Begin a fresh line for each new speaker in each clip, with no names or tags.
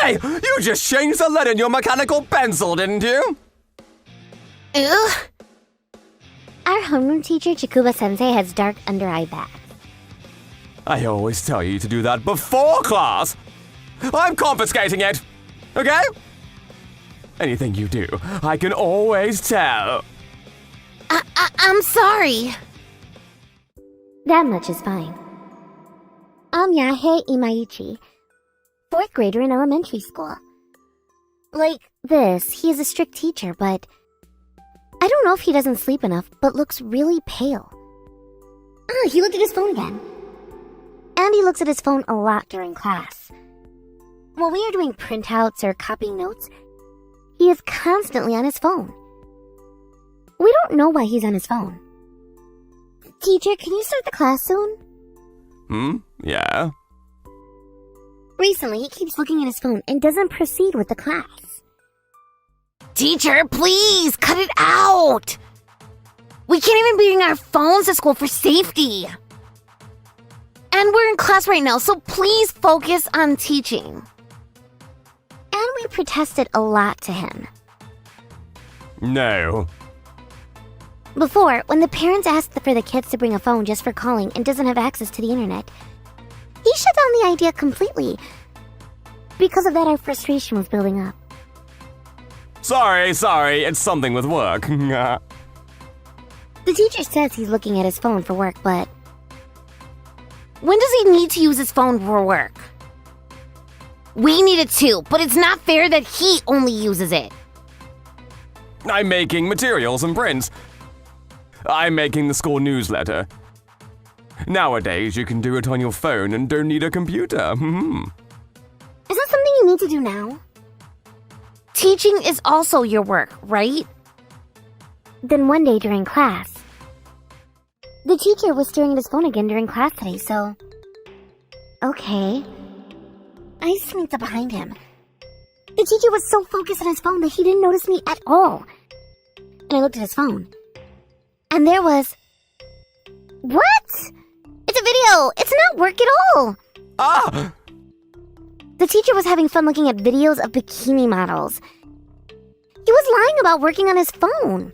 Hey! You just changed the lead in your mechanical pencil, didn't you?
Ugh. Our homeroom teacher, Chikuba-sensei, has dark under-eye bags.
I always tell you to do that before class. I'm confiscating it, okay? Anything you do, I can always tell.
I'm sorry. That much is fine. I'm Yahe Imaichi, 4th grader in elementary school. Like this, he is a strict teacher, but I don't know if he doesn't sleep enough, but looks really pale. Oh, he looked at his phone again. And he looks at his phone a lot during class. While we are doing printouts or copying notes, he is constantly on his phone. We don't know why he's on his phone. Teacher, can you start the class soon?
Yeah?
Recently, he keeps looking at his phone and doesn't proceed with the class. Teacher, please, cut it out! We can't even bring our phones to school for safety. And we're in class right now, so please focus on teaching. And we protested a lot to him.
No.
Before, when the parents asked for the kids to bring a phone just for calling and doesn't have access to the internet, he shut down the idea completely. Because of that, our frustration was building up.
Sorry, it's something with work.
The teacher says he's looking at his phone for work, but when does he need to use his phone for work? We need it too, but it's not fair that he only uses it.
I'm making materials and prints. I'm making the school newsletter. Nowadays, you can do it on your phone and don't need a computer.
Is that something you need to do now? Teaching is also your work, right? Then one day during class, the teacher was staring at his phone again during class today, so okay. I sneaked up behind him. The teacher was so focused on his phone that he didn't notice me at all. And I looked at his phone. And there was... What? It's a video! It's not work at all!
Ah!
The teacher was having fun looking at videos of bikini models. He was lying about working on his phone.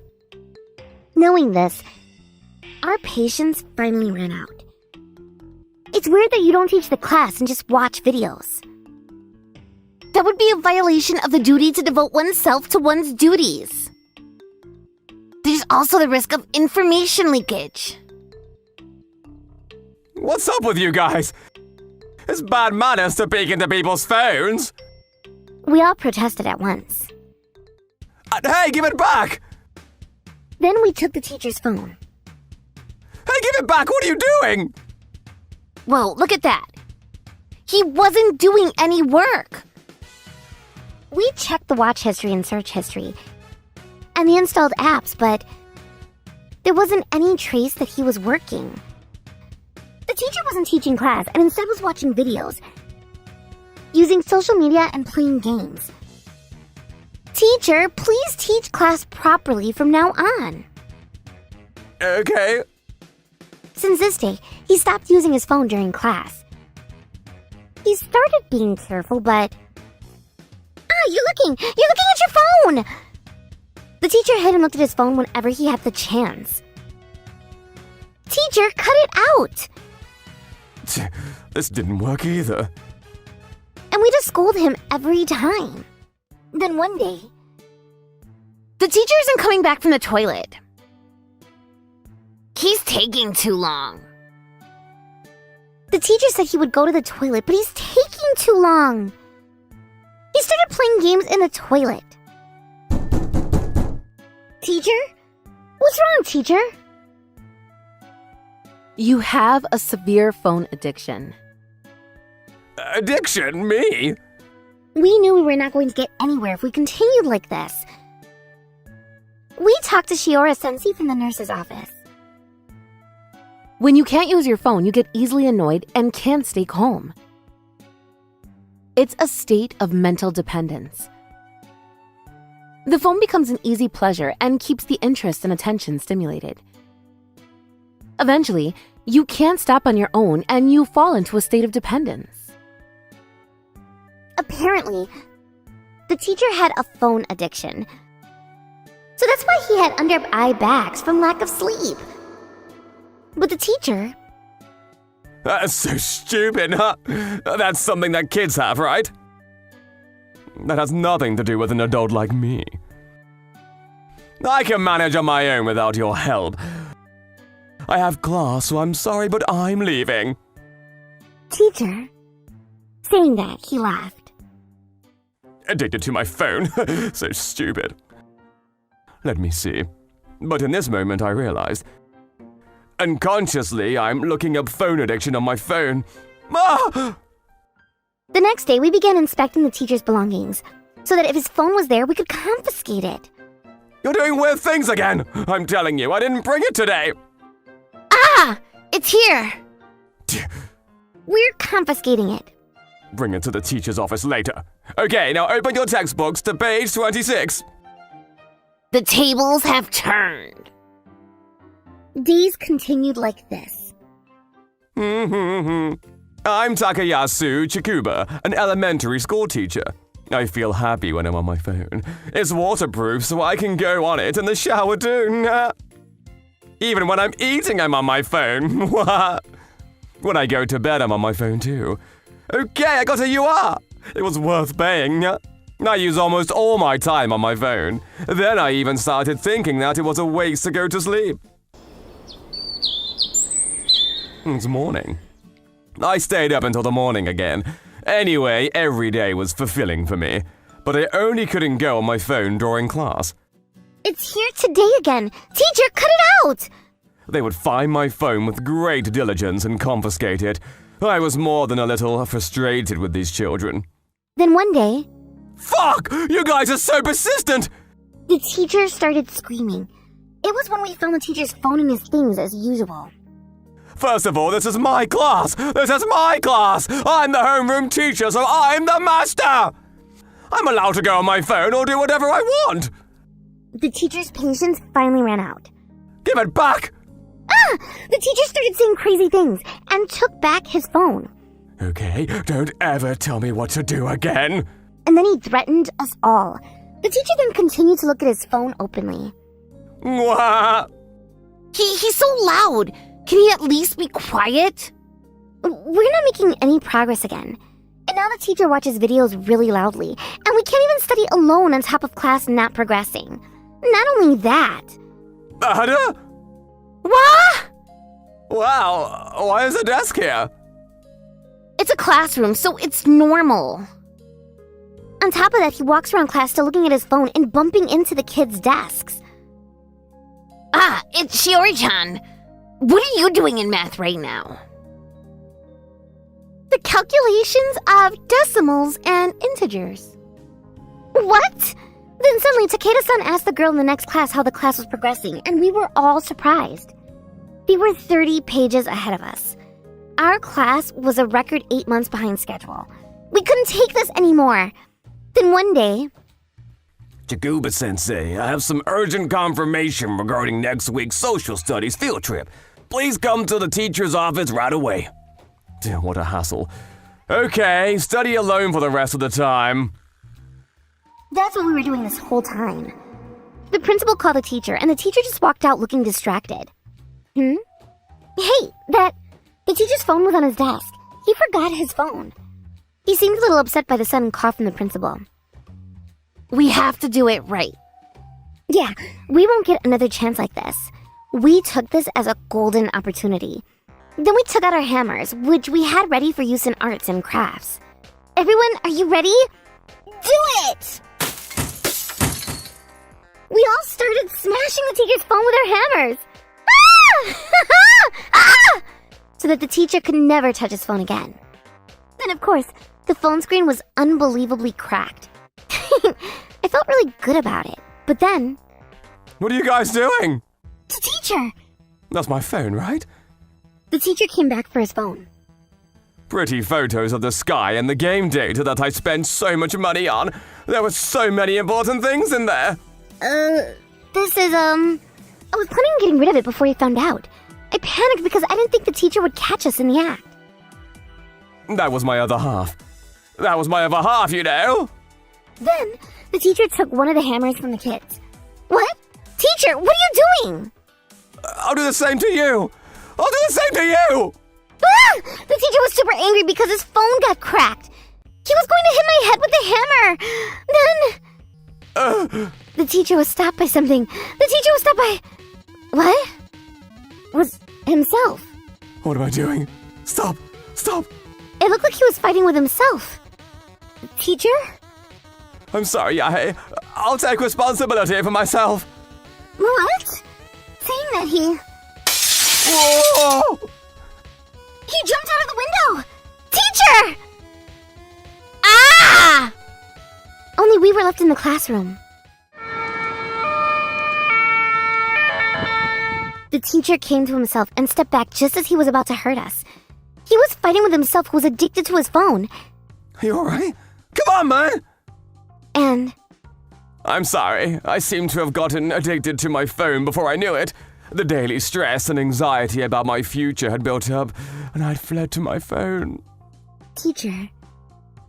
Knowing this, our patience finally ran out. It's weird that you don't teach the class and just watch videos. That would be a violation of the duty to devote oneself to one's duties. There's also the risk of information leakage.
What's up with you guys? It's bad manners to peek into people's phones.
We all protested at once.
Hey, give it back!
Then we took the teacher's phone.
Hey, give it back! What are you doing?
Whoa, look at that. He wasn't doing any work. We checked the watch history and search history and the installed apps, but there wasn't any trace that he was working. The teacher wasn't teaching class and instead was watching videos, using social media and playing games. Teacher, please teach class properly from now on.
Okay.
Since this day, he stopped using his phone during class. He started being careful, but... You're looking at your phone! The teacher hid and looked at his phone whenever he had the chance. Teacher, cut it out!
This didn't work either.
And we just scold him every time. Then one day, the teacher isn't coming back from the toilet. He's taking too long. The teacher said he would go to the toilet, but he's taking too long. He started playing games in the toilet. Teacher? What's wrong, teacher?
You have a severe phone addiction.
Addiction? Me?
We knew we were not going to get anywhere if we continued like this. We talked to Shiora-sensei from the nurse's office.
When you can't use your phone, you get easily annoyed and can't stay calm. It's a state of mental dependence. The phone becomes an easy pleasure and keeps the interest and attention stimulated. Eventually, you can't stop on your own and you fall into a state of dependence.
A Apparently, the teacher had a phone addiction. So that's why he had under-eye bags from lack of sleep. But the teacher...
That's so stupid, huh? That's something that kids have, right? That has nothing to do with an adult like me. I can manage on my own without your help. I have class, so I'm sorry, but I'm leaving.
Teacher? Saying that, he laughed.
Addicted to my phone. So stupid. Let me see. But in this moment, I realized. Unconsciously, I'm looking up phone addiction on my phone. Ah!
The next day, we began inspecting the teacher's belongings, so that if his phone was there, we could confiscate it.
You're doing weird things again! I'm telling you, I didn't bring it today!
Ah! It's here! We're confiscating it.
Bring it to the teacher's office later. Okay, now open your textbooks to page 26.
The tables have turned.
Days continued like this.
I'm Takayasu Chikuba, an elementary school teacher. I feel happy when I'm on my phone. It's waterproof, so I can go on it in the shower too. Even when I'm eating, I'm on my phone. When I go to bed, I'm on my phone too. Okay, I got a UR. It was worth paying. I use almost all my time on my phone. Then I even started thinking that it was a waste to go to sleep. It's morning. I stayed up until the morning again. Anyway, every day was fulfilling for me. But I only couldn't go on my phone during class.
It's here today again. Teacher, cut it out!
They would find my phone with great diligence and confiscate it. I was more than a little frustrated with these children.
Then one day...
Fuck! You guys are so persistent!
The teacher started screaming. It was when we found the teacher's phone in his things as usual.
First of all, this is my class! This is my class! I'm the homeroom teacher, so I'm the master! I'm allowed to go on my phone or do whatever I want!
The teacher's patience finally ran out.
Give it back!
Ah! The teacher started saying crazy things and took back his phone.
Okay, don't ever tell me what to do again.
And then he threatened us all. The teacher then continued to look at his phone openly.
Mwah!
He's so loud. Can he at least be quiet?
We're not making any progress again. And now the teacher watches videos really loudly, and we can't even study alone on top of class not progressing. Not only that...
Ada?
What?
Wow, why is a desk here?
It's a classroom, so it's normal.
On top of that, he walks around class still looking at his phone and bumping into the kids' desks.
Ah, it's Shiori-chan. What are you doing in math right now?
The calculations of decimals and integers. What? Then suddenly Takeda-san asked the girl in the next class how the class was progressing, and we were all surprised. They were 30 pages ahead of us. Our class was a record 8 months behind schedule. We couldn't take this anymore. Then one day...
Chikuba-sensei, I have some urgent confirmation regarding next week's social studies field trip. Please come to the teacher's office right away. Dear, what a hassle. Okay, study alone for the rest of the time.
That's what we were doing this whole time. The principal called the teacher, and the teacher just walked out looking distracted. Hey, the teacher's phone was on his desk. He forgot his phone. He seemed a little upset by the sudden call from the principal.
We have to do it right.
Yeah, we won't get another chance like this. We took this as a golden opportunity. Then we took out our hammers, which we had ready for use in arts and crafts. Everyone, are you ready? Do it! We all started smashing the teacher's phone with our hammers. Ah! So that the teacher could never touch his phone again. Then, of course, the phone screen was unbelievably cracked. I felt really good about it. But then...
What are you guys doing?
The teacher!
That's my phone, right?
The teacher came back for his phone.
Pretty photos of the sky and the game data that I spent so much money on. There were so many important things in there.
This is, I was planning on getting rid of it before he found out. I panicked because I didn't think the teacher would catch us in the act.
That was my other half. That was my other half, you know.
Then, the teacher took one of the hammers from the kids. What? Teacher, what are you doing?
I'll do the same to you. I'll do the same to you.
Ah! The teacher was super angry because his phone got cracked. He was going to hit my head with the hammer. Then... The teacher was stopped by something. The teacher was stopped by... What? Was himself.
What am I doing? Stop. Stop.
It looked like he was fighting with himself. Teacher?
I'm sorry, Yahe. I'll take responsibility for myself.
What? Saying that he...
Whoa!
He jumped out of the window! Teacher! Ah! Only we were left in the classroom. The teacher came to himself and stepped back just as he was about to hurt us. He was fighting with himself who was addicted to his phone.
Are you alright? Come on, man!
And...
I'm sorry. I seem to have gotten addicted to my phone before I knew it. The daily stress and anxiety about my future had built up, and I'd fled to my phone.
Teacher.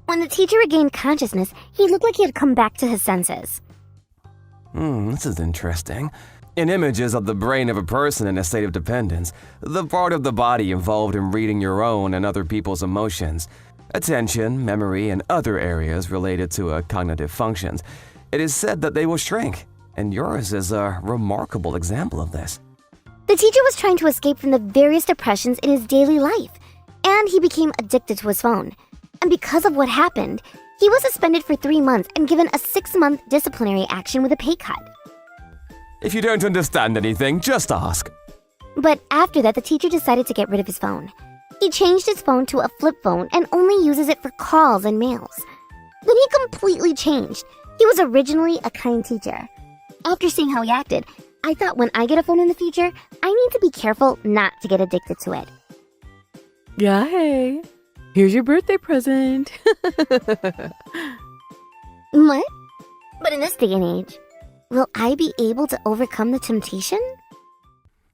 When the teacher regained consciousness, he looked like he had come back to his senses.
This is interesting. In images of the brain of a person in a state of dependence, the part of the body involved in reading your own and other people's emotions, attention, memory, and other areas related to cognitive functions, it is said that they will shrink, and yours is a remarkable example of this.
The teacher was trying to escape from the various depressions in his daily life, and he became addicted to his phone. And because of what happened, he was suspended for 3 months and given a 6-month disciplinary action with a pay cut.
If you don't understand anything, just ask.
But after that, the teacher decided to get rid of his phone. He changed his phone to a flip phone and only uses it for calls and mails. Then he completely changed. He was originally a kind teacher. After seeing how he acted, I thought when I get a phone in the future, I need to be careful not to get addicted to it.
Yeah, hey. Here's your birthday present.
What? But in this day and age, will I be able to overcome the temptation?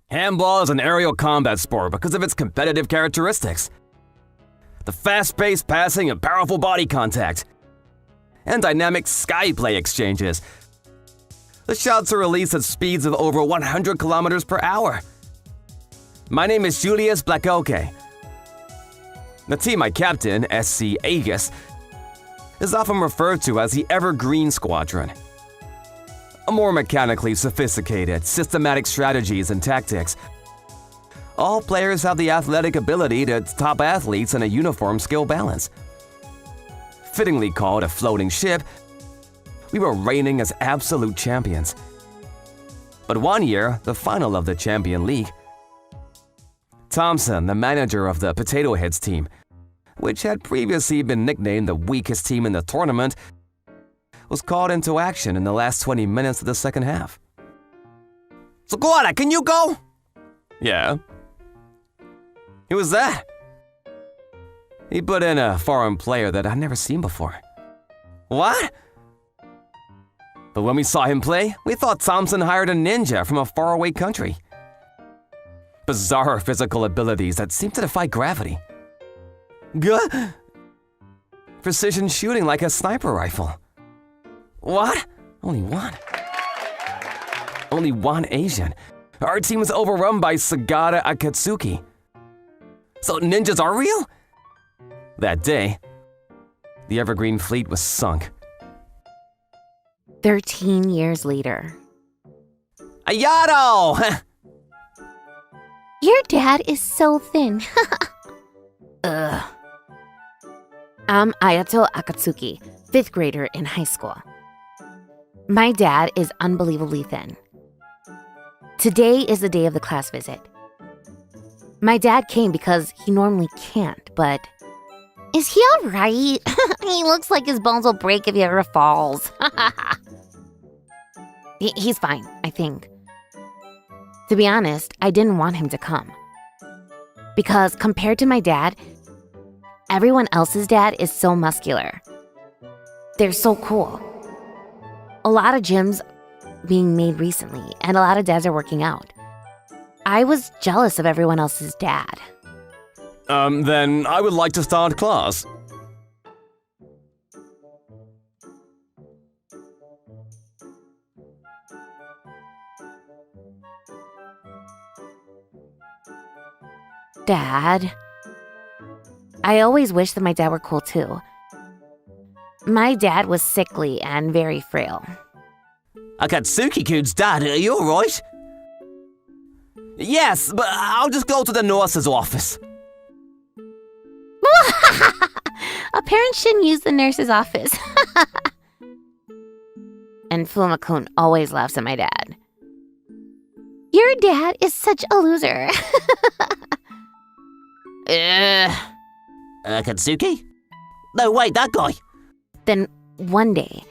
Handball is an aerial combat sport because of its competitive characteristics. The fast-paced passing and powerful body contact. And dynamic sky play exchanges. The shots are released at speeds of over 100 kilometers per hour. My name is Julius Blackoke. The team I captain, SC Aegis, is often referred to as the Evergreen Squadron. More mechanically sophisticated, systematic strategies and tactics. All players have the athletic ability to top athletes in a uniform skill balance. Fittingly called a floating ship, we were reigning as absolute champions. But one year, the final of the Champion League, Thompson, the manager of the Potato Heads team, which had previously been nicknamed the weakest team in the tournament, was called into action in the last 20 minutes of the second half. Sugawara, can you go? Yeah. Who was that? He put in a foreign player that I'd never seen before. What? But when we saw him play, we thought Thompson hired a ninja from a faraway country. Bizarre physical abilities that seem to defy gravity. Precision shooting like a sniper rifle. What? Only one? Only one Asian. Our team was overrun by Sagara Akatsuki. So ninjas are real? That day, the Evergreen fleet was sunk.
13 years later.
Ayato!
Your dad is so thin.
Ugh. I'm Ayato Akatsuki, 5th grader in high school. My dad is unbelievably thin. Today is the day of the class visit. My dad came because he normally can't, but...
Is he alright? He looks like his bones will break if he ever falls.
He's fine, I think. To be honest, I didn't want him to come. Because compared to my dad, everyone else's dad is so muscular. They're so cool. A lot of gyms being made recently, and a lot of dads are working out. I was jealous of everyone else's dad.
Then I would like to start class.
Dad. I always wished that my dad were cool too. My dad was sickly and very frail.
Akatsuki-kun's dad, are you alright? Yes, but I'll just go to the nurse's office.
A parent shouldn't use the nurse's office. And Fuma-kun always laughs at my dad. Your dad is such a loser.
Akatsuki? No, wait, that guy.
Then one day,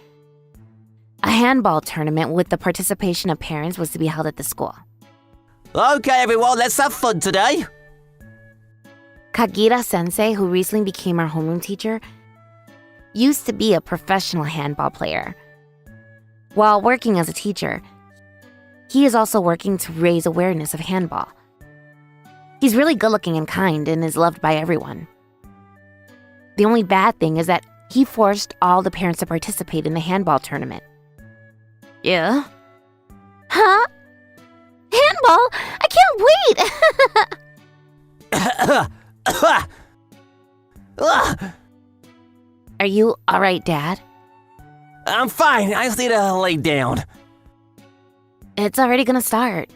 a handball tournament with the participation of parents was to be held at the school.
Okay, everyone, let's have fun today.
Kagira-sensei, who recently became our homeroom teacher, used to be a professional handball player. While working as a teacher, he is also working to raise awareness of handball. He's really good-looking and kind and is loved by everyone. The only bad thing is that he forced all the parents to participate in the handball tournament. Yeah? Huh? Handball? I can't wait! Are you alright, Dad?
I'm fine, I just need to lay down.
It's already gonna start.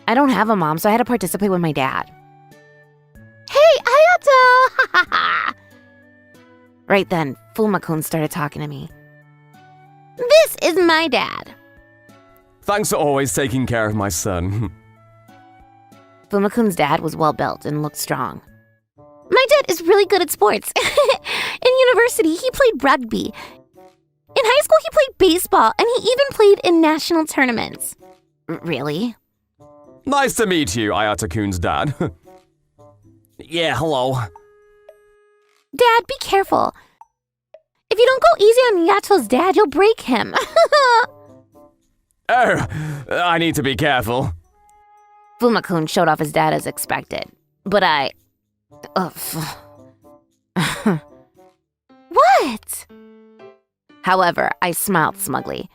I don't have a mom, so I had to participate with my dad. Hey, Ayato! Right then, Fuma-kun started talking to me. This is my dad.
Thanks for always taking care of my son.
Fuma-kun's dad was well-built and looked strong. My dad is really good at sports. In university, he played rugby. In high school, he played baseball, and he even played in national tournaments. Really?
Nice to meet you, Ayata-kun's dad.
Yeah, hello.
Dad, be careful. If you don't go easy on Yato's dad, you'll break him.
Oh, I need to be careful.
Fuma-kun showed off his dad as expected, but I... What? However, I smiled smugly.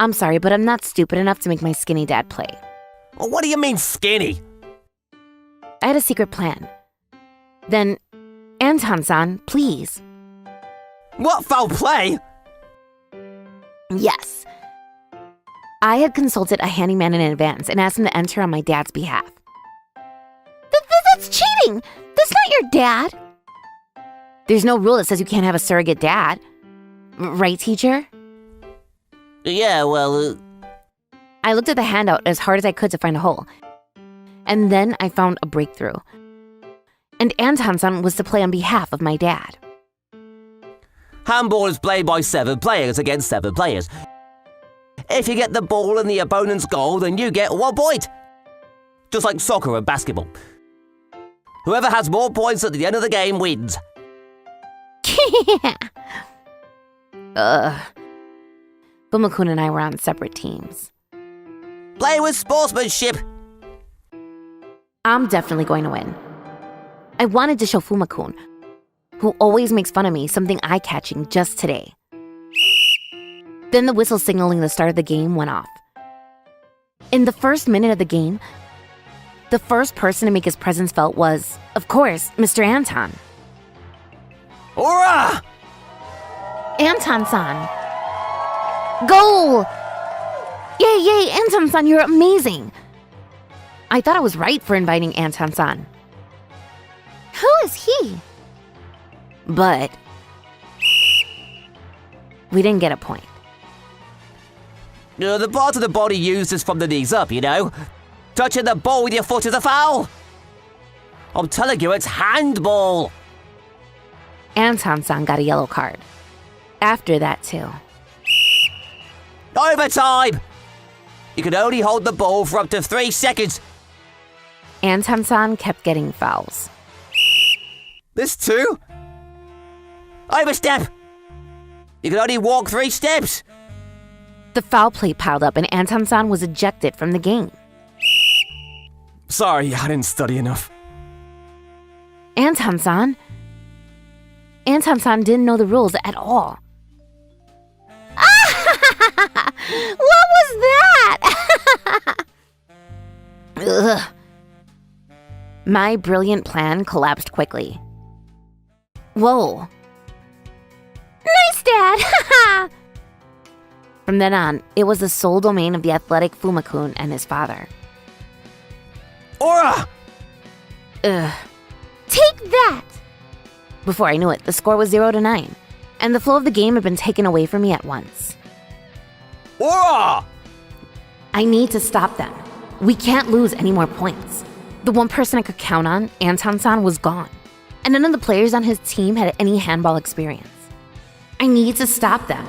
I'm sorry, but I'm not stupid enough to make my skinny dad play.
What do you mean, skinny?
I had a secret plan. Then, Anton-san, please.
What, foul play?
Yes. I had consulted a handyman in advance and asked him to enter on my dad's behalf. That's cheating! That's not your dad! There's no rule that says you can't have a surrogate dad. Right, teacher?
Yeah, well...
I looked at the handout as hard as I could to find a hole. And then I found a breakthrough. And Anton-san was to play on behalf of my dad.
Handball is played by 7 players against 7 players. If you get the ball in the opponent's goal, then you get 1 point. Just like soccer and basketball. Whoever has more points at the end of the game wins.
Fuma-kun and I were on separate teams.
Play with sportsmanship.
I'm definitely going to win. I wanted to show Fuma-kun, who always makes fun of me, something eye-catching just today. Then the whistle signaling the start of the game went off. In the first minute of the game, the first person to make his presence felt was, of course, Mr. Anton.
Hurrah!
Anton-san! Goal! Yay, Anton-san, you're amazing! I thought I was right for inviting Anton-san. Who is he? But we didn't get a point.
The part of the body used is from the knees up, you know. Touching the ball with your foot is a foul. I'm telling you, it's handball.
Anton-san got a yellow card. After that, too.
Overtime! You can only hold the ball for up to 3 seconds.
Anton-san kept getting fouls.
This too? Overstep! You can only walk 3 steps.
The foul play piled up and Anton-san was ejected from the game.
Sorry, I didn't study enough.
Anton-san didn't know the rules at all. What was that? Ugh. My brilliant plan collapsed quickly. Whoa.
Nice, Dad!
From then on, it was the sole domain of the athletic Fumakun and his father.
Aura!
Ugh.
Take that!
Before I knew it, the score was 0-9, and the flow of the game had been taken away from me at once.
Aura!
I need to stop them. We can't lose any more points. The one person I could count on, Anton-san, was gone, and none of the players on his team had any handball experience. I need to stop them.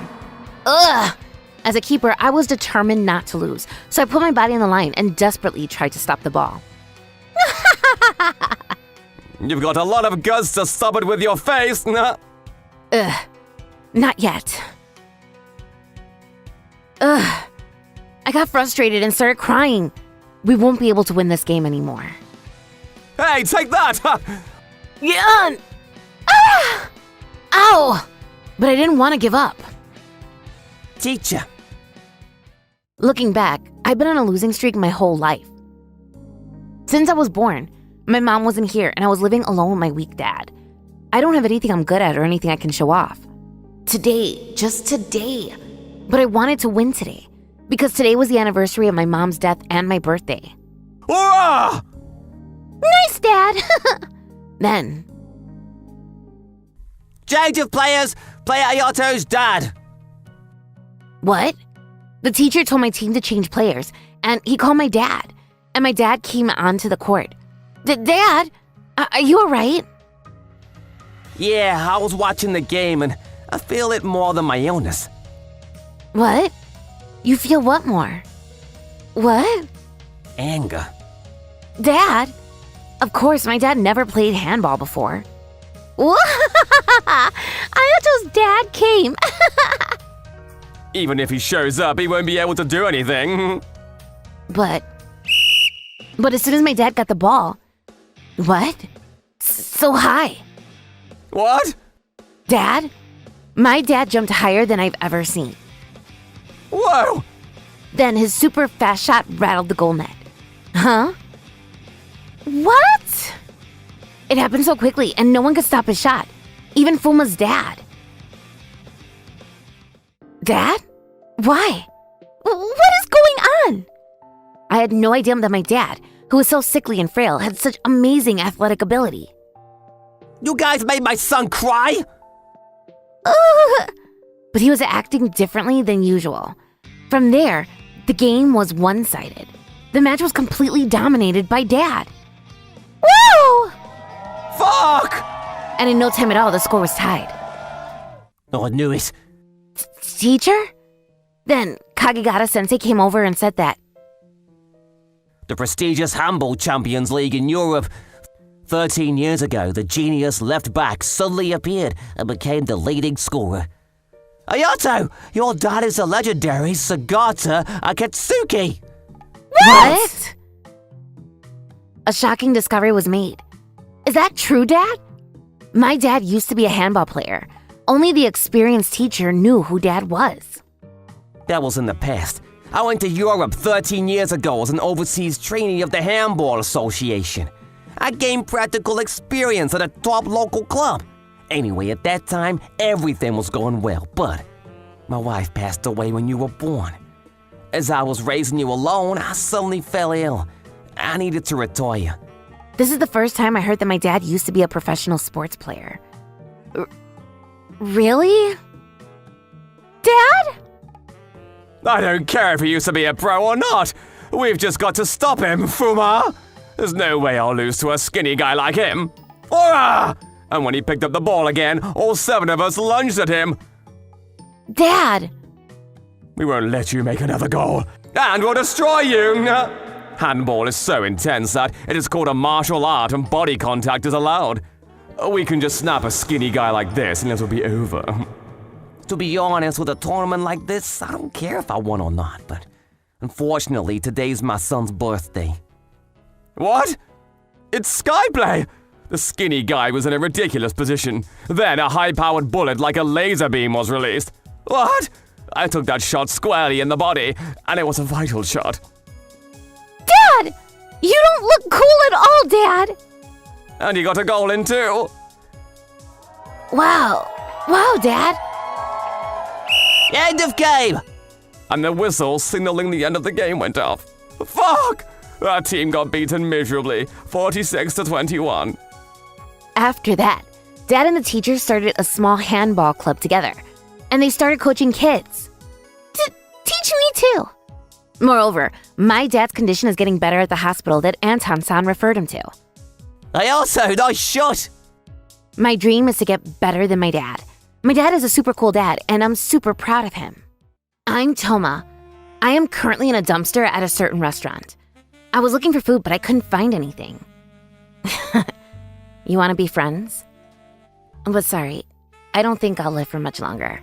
Ugh! As a keeper, I was determined not to lose, so I put my body on the line and desperately tried to stop the ball.
You've got a lot of guts to stop it with your face.
Ugh. Not yet. Ugh. I got frustrated and started crying. We won't be able to win this game anymore.
Hey, take that!
Yan! Ah! Ow! But I didn't want to give up.
Teacher.
Looking back, I've been on a losing streak my whole life. Since I was born, my mom wasn't here and I was living alone with my weak dad. I don't have anything I'm good at or anything I can show off. Today, just today. But I wanted to win today, because today was the anniversary of my mom's death and my birthday.
Aura!
Nice, Dad!
Then,
Change of players. Play Ayato's dad.
what? The teacher told my team to change players, and he called my dad. And my dad came onto the court. Dad, are you alright?
Yeah, I was watching the game and I feel it more than my illness.
What? You feel what more? What?
Anger.
Dad? Of course, my dad never played handball before.
Ayato's dad came.
Even if he shows up, he won't be able to do anything.
But as soon as my dad got the ball, what? So high.
What?
Dad? My dad jumped higher than I've ever seen.
Whoa!
Then his super fast shot rattled the goal net. Huh?
What?
It happened so quickly and no one could stop his shot. Even Fuma's dad. Dad? Why?
What is going on?
I had no idea that my dad, who was so sickly and frail, had such amazing athletic ability.
You guys made my son cry?
But he was acting differently than usual. From there, the game was one-sided. The match was completely dominated by Dad.
Woo!
Fuck!
And in no time at all, the score was tied.
Oh, I knew it.
Teacher? Then Kagegata-sensei came over and said that.
The prestigious Handball Champions League in Europe. 13 years ago, the genius left back suddenly appeared and became the leading scorer. Ayato, your dad is the legendary Sagata Akatsuki.
What? A shocking discovery was made. Is that true, Dad? My dad used to be a handball player. Only the experienced teacher knew who Dad was.
That was in the past. I went to Europe 13 years ago as an overseas trainee of the Handball Association. I gained practical experience at a top local club. Anyway, at that time, everything was going well, but my wife passed away when you were born. As I was raising you alone, I suddenly fell ill. I needed to retire.
This is the first time I heard that my dad used to be a professional sports player. Really?
Dad?
I don't care if he used to be a pro or not. We've just got to stop him, Fuma. There's no way I'll lose to a skinny guy like him. Aura! And when he picked up the ball again, all 7 of us lunged at him.
Dad!
We won't let you make another goal. And we'll destroy you. Handball is so intense that it is called a martial art and body contact is allowed. We can just snap a skinny guy like this and it'll be over.
To be honest, with a tournament like this, I don't care if I won or not, but unfortunately, today's my son's birthday.
What? It's Skyplay! The skinny guy was in a ridiculous position. Then a high-powered bullet like a laser beam was released. What? I took that shot squarely in the body, and it was a vital shot.
Dad!
You don't look cool at all, Dad!
And you got a goal in too.
Wow, Dad.
End of game!
And the whistle signaling the end of the game went off. Fuck! Our team got beaten miserably, 46-21.
After that, Dad and the teachers started a small handball club together, and they started coaching kids. Teach me too. Moreover, my dad's condition is getting better at the hospital that Anton-san referred him to.
I also, nice shot!
My dream is to get better than my dad. My dad is a super cool dad, and I'm super proud of him. I'm Toma. I am currently in a dumpster at a certain restaurant. I was looking for food, but I couldn't find anything. You want to be friends? But sorry, I don't think I'll live for much longer.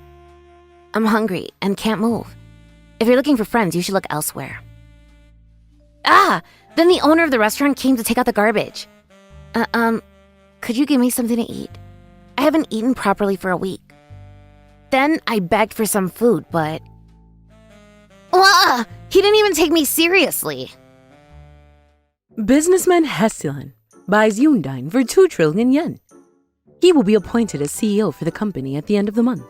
I'm hungry and can't move. If you're looking for friends, you should look elsewhere. Then the owner of the restaurant came to take out the garbage. Could you give me something to eat? I haven't eaten properly for a week. Then I begged for some food, but... he didn't even take me seriously.
Businessman Hesilan buys Hyundai for 2 trillion yen. He will be appointed as CEO for the company at the end of the month.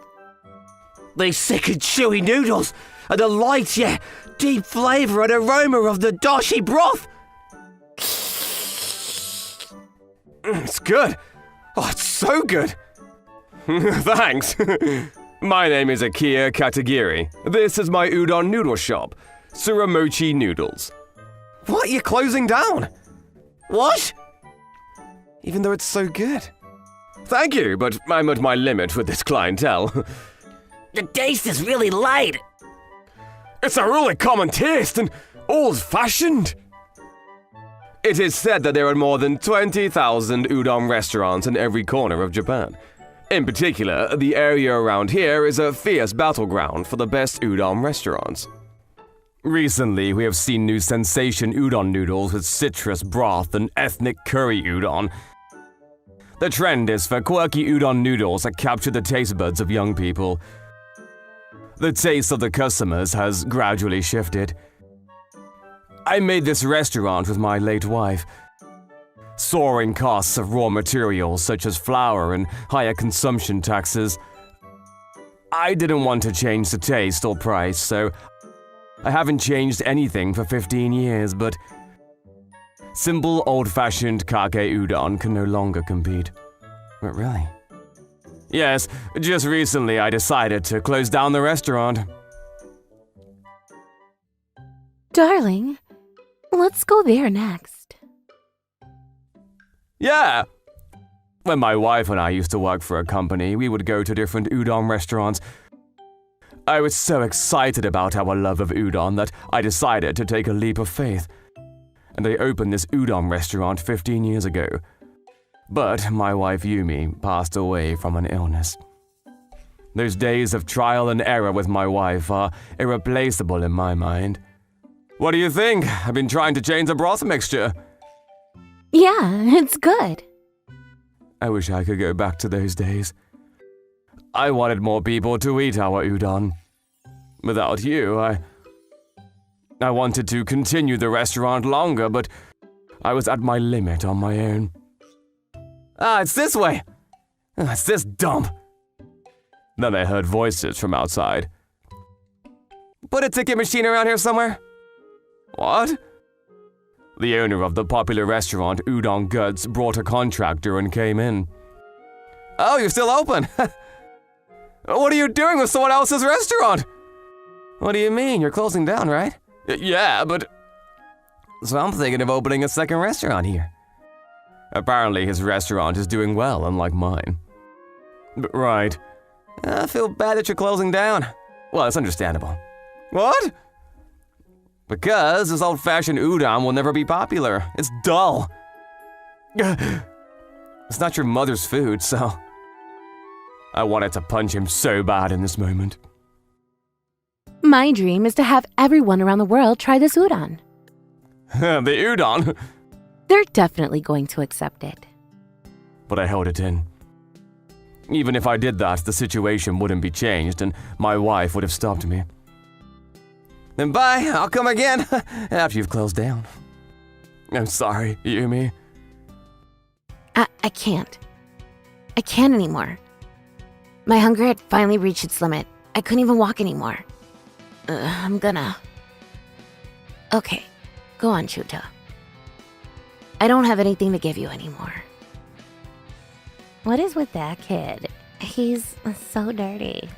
These sick and chewy noodles, and the light yet deep flavour and aroma of the dashi broth.
It's good. Oh, it's so good. Thanks. My name is Akia Katagiri. This is my udon noodle shop, Suramochi Noodles. What? You're closing down?
What?
Even though it's so good. Thank you, but I'm at my limit with this clientele.
The taste is really light.
It's a really common taste and old-fashioned. It is said that there are more than 20,000 udon restaurants in every corner of Japan. In particular, the area around here is a fierce battleground for the best udon restaurants. Recently, we have seen new sensation udon noodles with citrus broth and ethnic curry udon. The trend is for quirky udon noodles that capture the taste buds of young people. The taste of the customers has gradually shifted. I made this restaurant with my late wife. Soaring costs of raw materials such as flour and higher consumption taxes. I didn't want to change the taste or price, so I haven't changed anything for 15 years, but simple old-fashioned kake udon can no longer compete. But really? Yes, just recently I decided to close down the restaurant.
Darling, let's go there next.
Yeah! When my wife and I used to work for a company, we would go to different udon restaurants. I was so excited about our love of udon that I decided to take a leap of faith. And I opened this udon restaurant 15 years ago. But my wife Yumi passed away from an illness. Those days of trial and error with my wife are irreplaceable in my mind. What do you think? I've been trying to change the broth mixture.
Yeah, it's good.
I wish I could go back to those days. I wanted more people to eat our udon. Without you, I wanted to continue the restaurant longer, but I was at my limit on my own. It's this way! It's this dump! Then I heard voices from outside. Put a ticket machine around here somewhere? What? The owner of the popular restaurant Udon Guts brought a contractor and came in. Oh, you're still open? What are you doing with someone else's restaurant? What do you mean? You're closing down, right? Yeah, but... So I'm thinking of opening a second restaurant here. Apparently his restaurant is doing well, unlike mine. But right. I feel bad that you're closing down. Well, it's understandable. What? Because this old-fashioned udon will never be popular. It's dull. It's not your mother's food, so... I wanted to punch him so bad in this moment.
My dream is to have everyone around the world try this udon.
The udon?
They're definitely going to accept it.
But I held it in. Even if I did that, the situation wouldn't be changed and my wife would have stopped me. Then bye, I'll come again after you've closed down. I'm sorry, Yumi.
I can't. I can't anymore. My hunger had finally reached its limit. I couldn't even walk anymore. I'm gonna... Okay, go on, Chuta. I don't have anything to give you anymore.
What is with that kid? He's so dirty.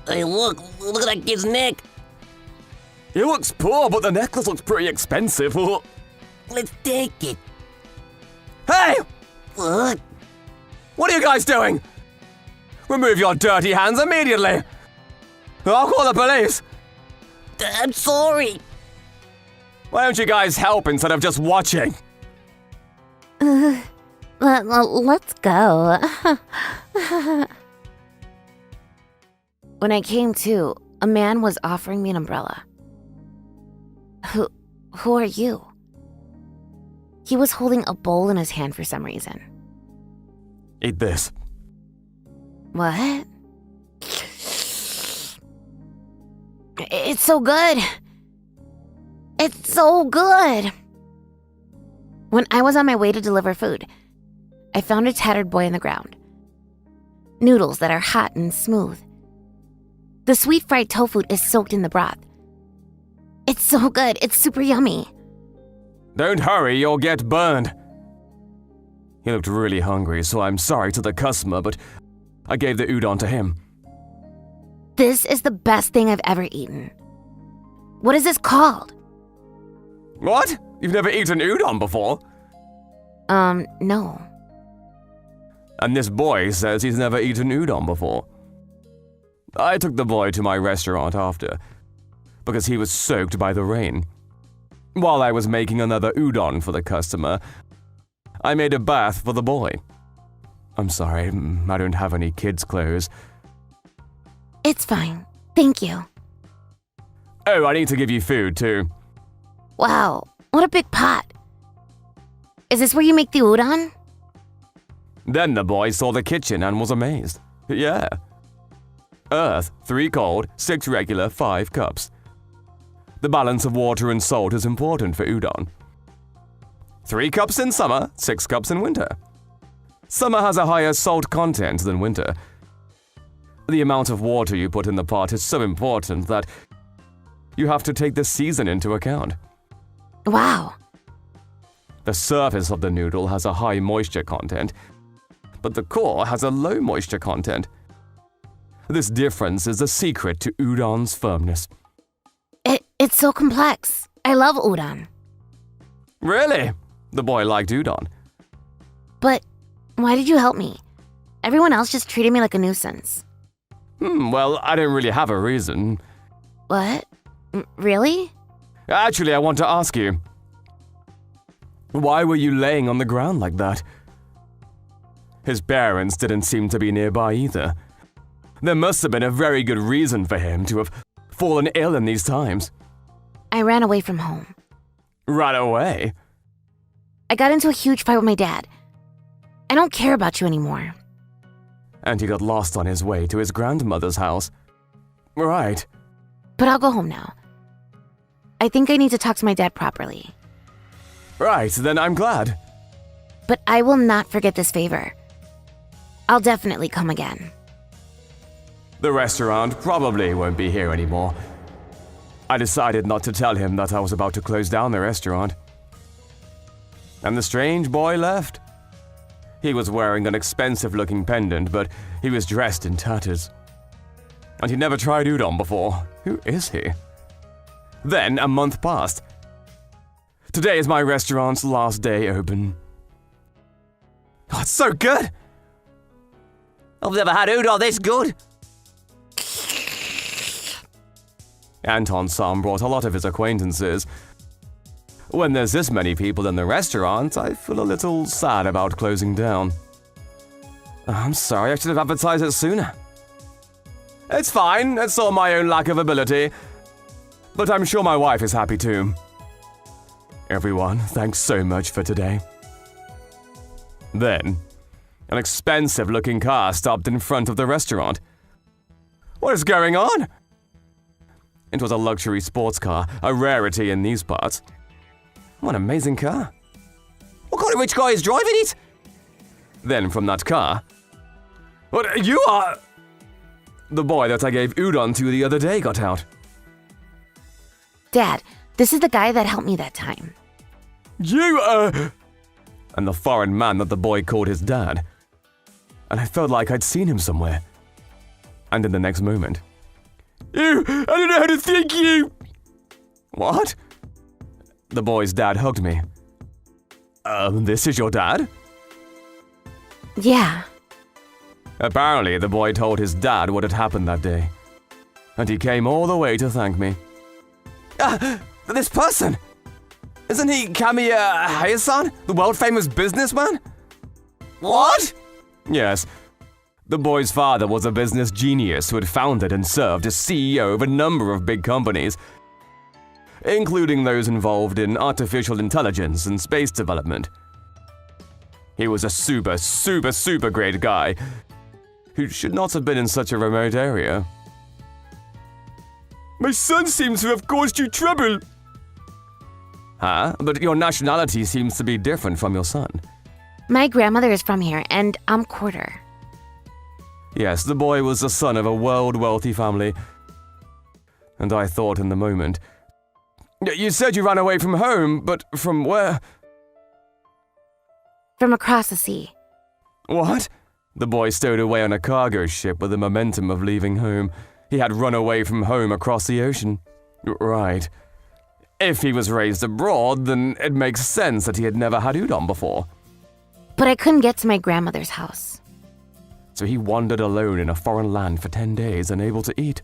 Hey, look at that kid's neck.
He looks poor, but the necklace looks pretty expensive.
Let's take it.
Hey!
What?
What are you guys doing? Remove your dirty hands immediately! I'll call the police!
I'm sorry.
Why don't you guys help instead of just watching?
Let's go.
When I came to, a man was offering me an umbrella. Who are you? He was holding a bowl in his hand for some reason.
Eat this.
What? It's so good. It's so good. When I was on my way to deliver food, I found a tattered boy on the ground. Noodles that are hot and smooth. The sweet fried tofu is soaked in the broth. It's so good. It's super yummy.
Don't hurry, you'll get burned. He looked really hungry, so I'm sorry to the customer, but I gave the udon to him.
This is the best thing I've ever eaten. What is this called?
What? You've never eaten udon before?
No.
And this boy says he's never eaten udon before. I took the boy to my restaurant after, because he was soaked by the rain. While I was making another udon for the customer, I made a bath for the boy. I'm sorry, I don't have any kids' clothes.
It's fine. Thank you.
Oh, I need to give you food too.
Wow, what a big pot. Is this where you make the udon?
Then the boy saw the kitchen and was amazed. Yeah. Earth, 3 cold, 6 regular, 5 cups. The balance of water and salt is important for udon. 3 cups in summer, 6 cups in winter. Summer has a higher salt content than winter. The amount of water you put in the pot is so important that you have to take the season into account.
Wow.
The surface of the noodle has a high moisture content, but the core has a low moisture content. This difference is the secret to udon's firmness.
It's so complex. I love udon.
Really? The boy liked udon.
But why did you help me? Everyone else just treated me like a nuisance.
Well, I don't really have a reason.
What? Really?
Actually, I want to ask you. Why were you laying on the ground like that? His parents didn't seem to be nearby either. There must have been a very good reason for him to have fallen ill in these times.
I ran away from home.
Ran away?
I got into a huge fight with my dad. I don't care about you anymore.
And he got lost on his way to his grandmother's house. Right.
But I'll go home now. I think I need to talk to my dad properly.
Right, then I'm glad.
But I will not forget this favor. I'll definitely come again.
The restaurant probably won't be here anymore. I decided not to tell him that I was about to close down the restaurant. And the strange boy left. He was wearing an expensive-looking pendant, but he was dressed in tatters. And he'd never tried udon before. Who is he? Then a month passed. Today is my restaurant's last day open. Oh, it's so good!
I've never had udon this good.
Anton-san brought a lot of his acquaintances. When there's this many people in the restaurant, I feel a little sad about closing down. I'm sorry, I should have advertised it sooner. It's fine, it's all my own lack of ability. But I'm sure my wife is happy too. Everyone, thanks so much for today. Then, an expensive-looking car stopped in front of the restaurant. What is going on? It was a luxury sports car, a rarity in these parts. What an amazing car.
What kind of rich guy is driving it?
Then from that car, what, you are... The boy that I gave udon to the other day got out.
Dad, this is the guy that helped me that time.
You, And the foreign man that the boy called his dad. And I felt like I'd seen him somewhere. And in the next moment, I don't know how to thank you! What? The boy's dad hugged me. This is your dad?
Yeah.
Apparently, the boy told his dad what had happened that day. And he came all the way to thank me. This person! Isn't he Kamiya Hayasan, the world-famous businessman?
What?
Yes. The boy's father was a business genius who had founded and served as CEO of a number of big companies, including those involved in artificial intelligence and space development. He was a super great guy who should not have been in such a remote area. My son seems to have caused you trouble. Huh? But your nationality seems to be different from your son.
My grandmother is from here, and I'm quarter.
Yes, the boy was the son of a world-wealthy family. And I thought in the moment, you said you ran away from home, but from where?
From across the sea.
What? The boy stowed away on a cargo ship with the momentum of leaving home. He had run away from home across the ocean. Right. If he was raised abroad, then it makes sense that he had never had udon before.
But I couldn't get to my grandmother's house.
So he wandered alone in a foreign land for 10 days, unable to eat.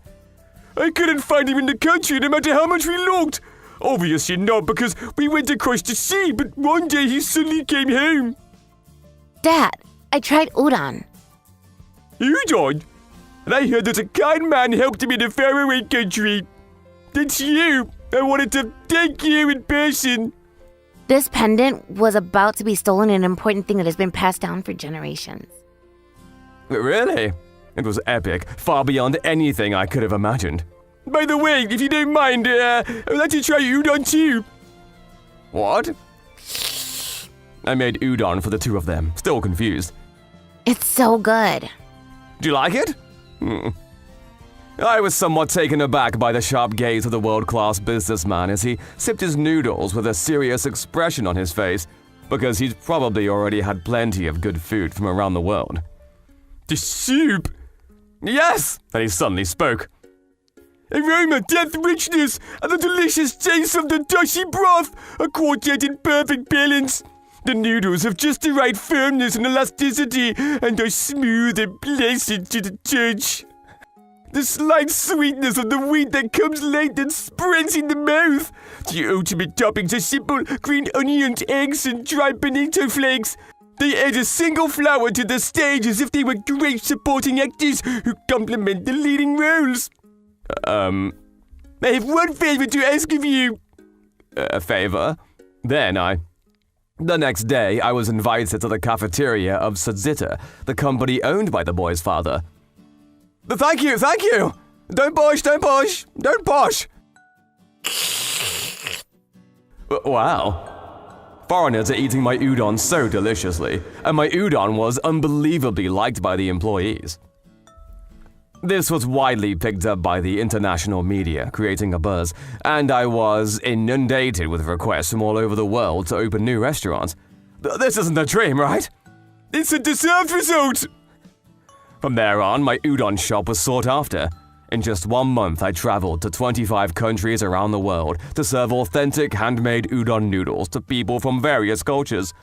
I couldn't find him in the country no matter how much we looked. Obviously not, because we went across the sea, but one day he suddenly came home.
Dad, I tried udon.
Udon? And I heard that a kind man helped him in a faraway country. That's you. I wanted to thank you in person.
This pendant was about to be stolen, an important thing that has been passed down for generations.
Really? It was epic, far beyond anything I could have imagined. By the way, if you don't mind, I'd like to try udon too. What? I made udon for the two of them, still confused.
It's so good.
Do you like it? I was somewhat taken aback by the sharp gaze of the world-class businessman as he sipped his noodles with a serious expression on his face, because he'd probably already had plenty of good food from around the world. The soup? Yes! And he suddenly spoke. Aroma, depth, richness, and the delicious taste of the dashi broth, a quartet in perfect balance. The noodles have just the right firmness and elasticity, and are smooth and pleasant to the touch. The slight sweetness of the wheat that comes late and spreads in the mouth. The ultimate toppings are simple: green onions, eggs, and dried bonito flakes. They add a single flower to the stage as if they were great supporting actors who complement the leading roles. I have one favor to ask of you. A favor? The next day, I was invited to the cafeteria of Sudzita, the company owned by the boy's father. Thank you! Don't push! Wow. Foreigners are eating my udon so deliciously, and my udon was unbelievably liked by the employees. This was widely picked up by the international media, creating a buzz, and I was inundated with requests from all over the world to open new restaurants. This isn't a dream, right? It's a deserved result! From there on, my udon shop was sought after. In just 1 month, I traveled to 25 countries around the world to serve authentic handmade udon noodles to people from various cultures.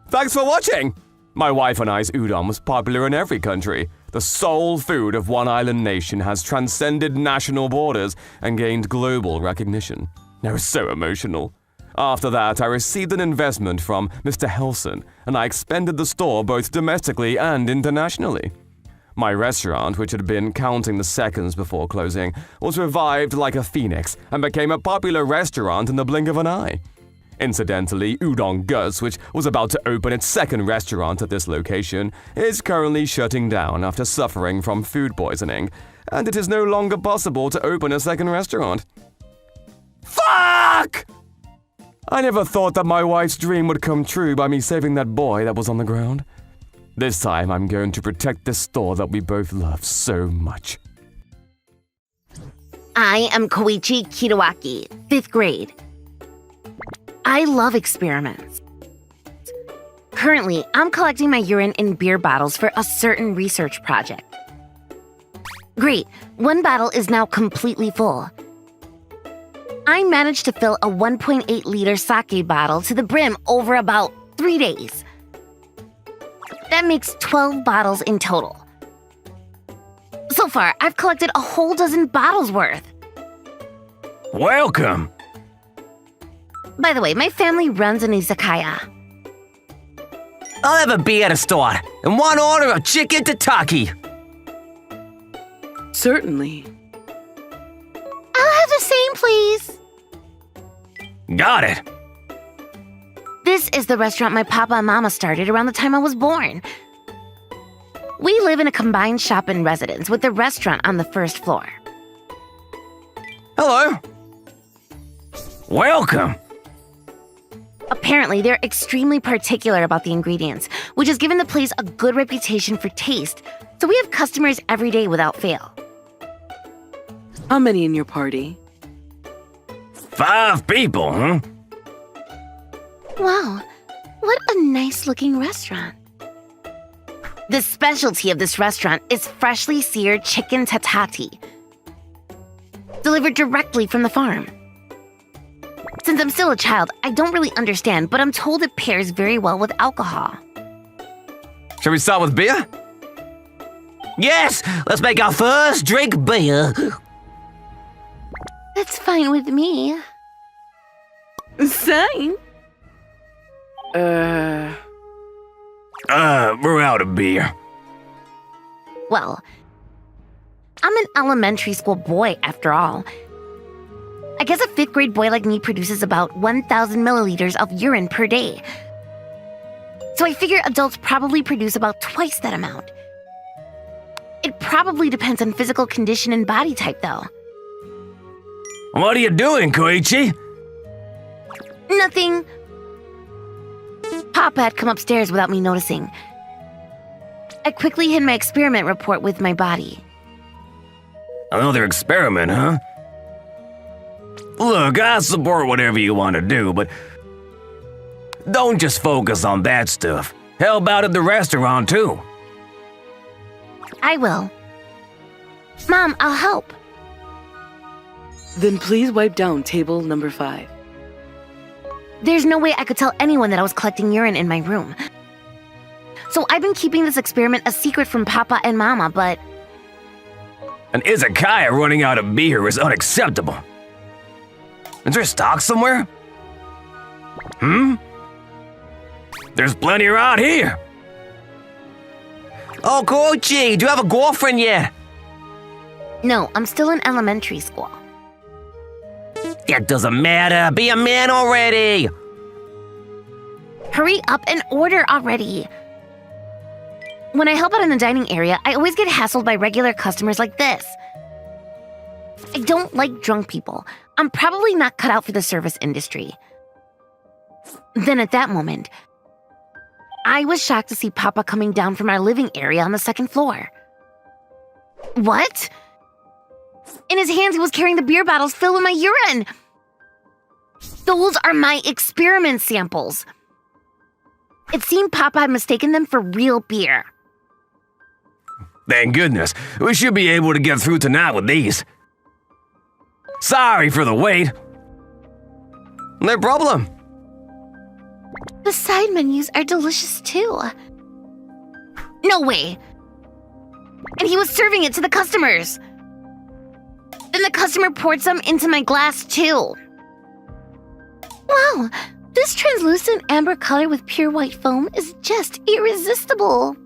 Thanks for watching! My wife and I's udon was popular in every country. The soul food of one island nation has transcended national borders and gained global recognition. I was so emotional. After that, I received an investment from Mr. Helson, and I expanded the store both domestically and internationally. My restaurant, which had been counting the seconds before closing, was revived like a phoenix and became a popular restaurant in the blink of an eye. Incidentally, Udon Gus, which was about to open its second restaurant at this location, is currently shutting down after suffering from food poisoning, and it is no longer possible to open a second restaurant. Fuck! I never thought that my wife's dream would come true by me saving that boy that was on the ground. This time I'm going to protect this store that we both love so much.
I am Koichi Kitawaki, 5th grade. I love experiments. Currently, I'm collecting my urine in beer bottles for a certain research project. Great, one bottle is now completely full. I managed to fill a 1.8-liter sake bottle to the brim over about 3 days. That makes 12 bottles in total. So far, I've collected a whole dozen bottles worth.
Welcome!
By the way, my family runs an izakaya.
I'll have a beer to start, and one order of chicken tataki.
Certainly.
I'll have the same, please.
Got it.
This is the restaurant my papa and mama started around the time I was born. We live in a combined shop and residence with the restaurant on the first floor.
Hello. Welcome.
Apparently, they're extremely particular about the ingredients, which has given the place a good reputation for taste, so we have customers every day without fail.
How many in your party?
5 people, huh?
Wow, what a nice-looking restaurant. The specialty of this restaurant is freshly seared chicken tataki, delivered directly from the farm. Since I'm still a child, I don't really understand, but I'm told it pairs very well with alcohol.
Shall we start with beer?
Yes, let's make our first drink beer.
That's fine with me.
Sign.
We're out of beer.
Well, I'm an elementary school boy after all. I guess a 5th grade boy like me produces about 1,000 milliliters of urine per day. So I figure adults probably produce about twice that amount. It probably depends on physical condition and body type, though.
What are you doing, Koichi?
Nothing. Papa had come upstairs without me noticing. I quickly hid my experiment report with my body.
Another experiment, huh? Look, I support whatever you want to do, but don't just focus on that stuff. How about at the restaurant, too?
I will. Mom, I'll help.
Then please wipe down table number 5.
There's no way I could tell anyone that I was collecting urine in my room. So I've been keeping this experiment a secret from Papa and Mama, but...
An izakaya running out of beer is unacceptable. Is there stock somewhere? There's plenty around here. Oh, Koichi, do you have a girlfriend yet?
No, I'm still in elementary school.
That doesn't matter. Be a man already.
Hurry up and order already. When I help out in the dining area, I always get hassled by regular customers like this. I don't like drunk people. I'm probably not cut out for the service industry. Then at that moment, I was shocked to see Papa coming down from our living area on the 2nd floor. What? In his hands, he was carrying the beer bottles filled with my urine. Those are my experiment samples. It seemed Papa had mistaken them for real beer.
Thank goodness. We should be able to get through tonight with these. Sorry for the wait.
No problem.
The side menus are delicious too. No way. And he was serving it to the customers. Then the customer poured some into my glass too. Wow, this translucent amber color with pure white foam is just irresistible.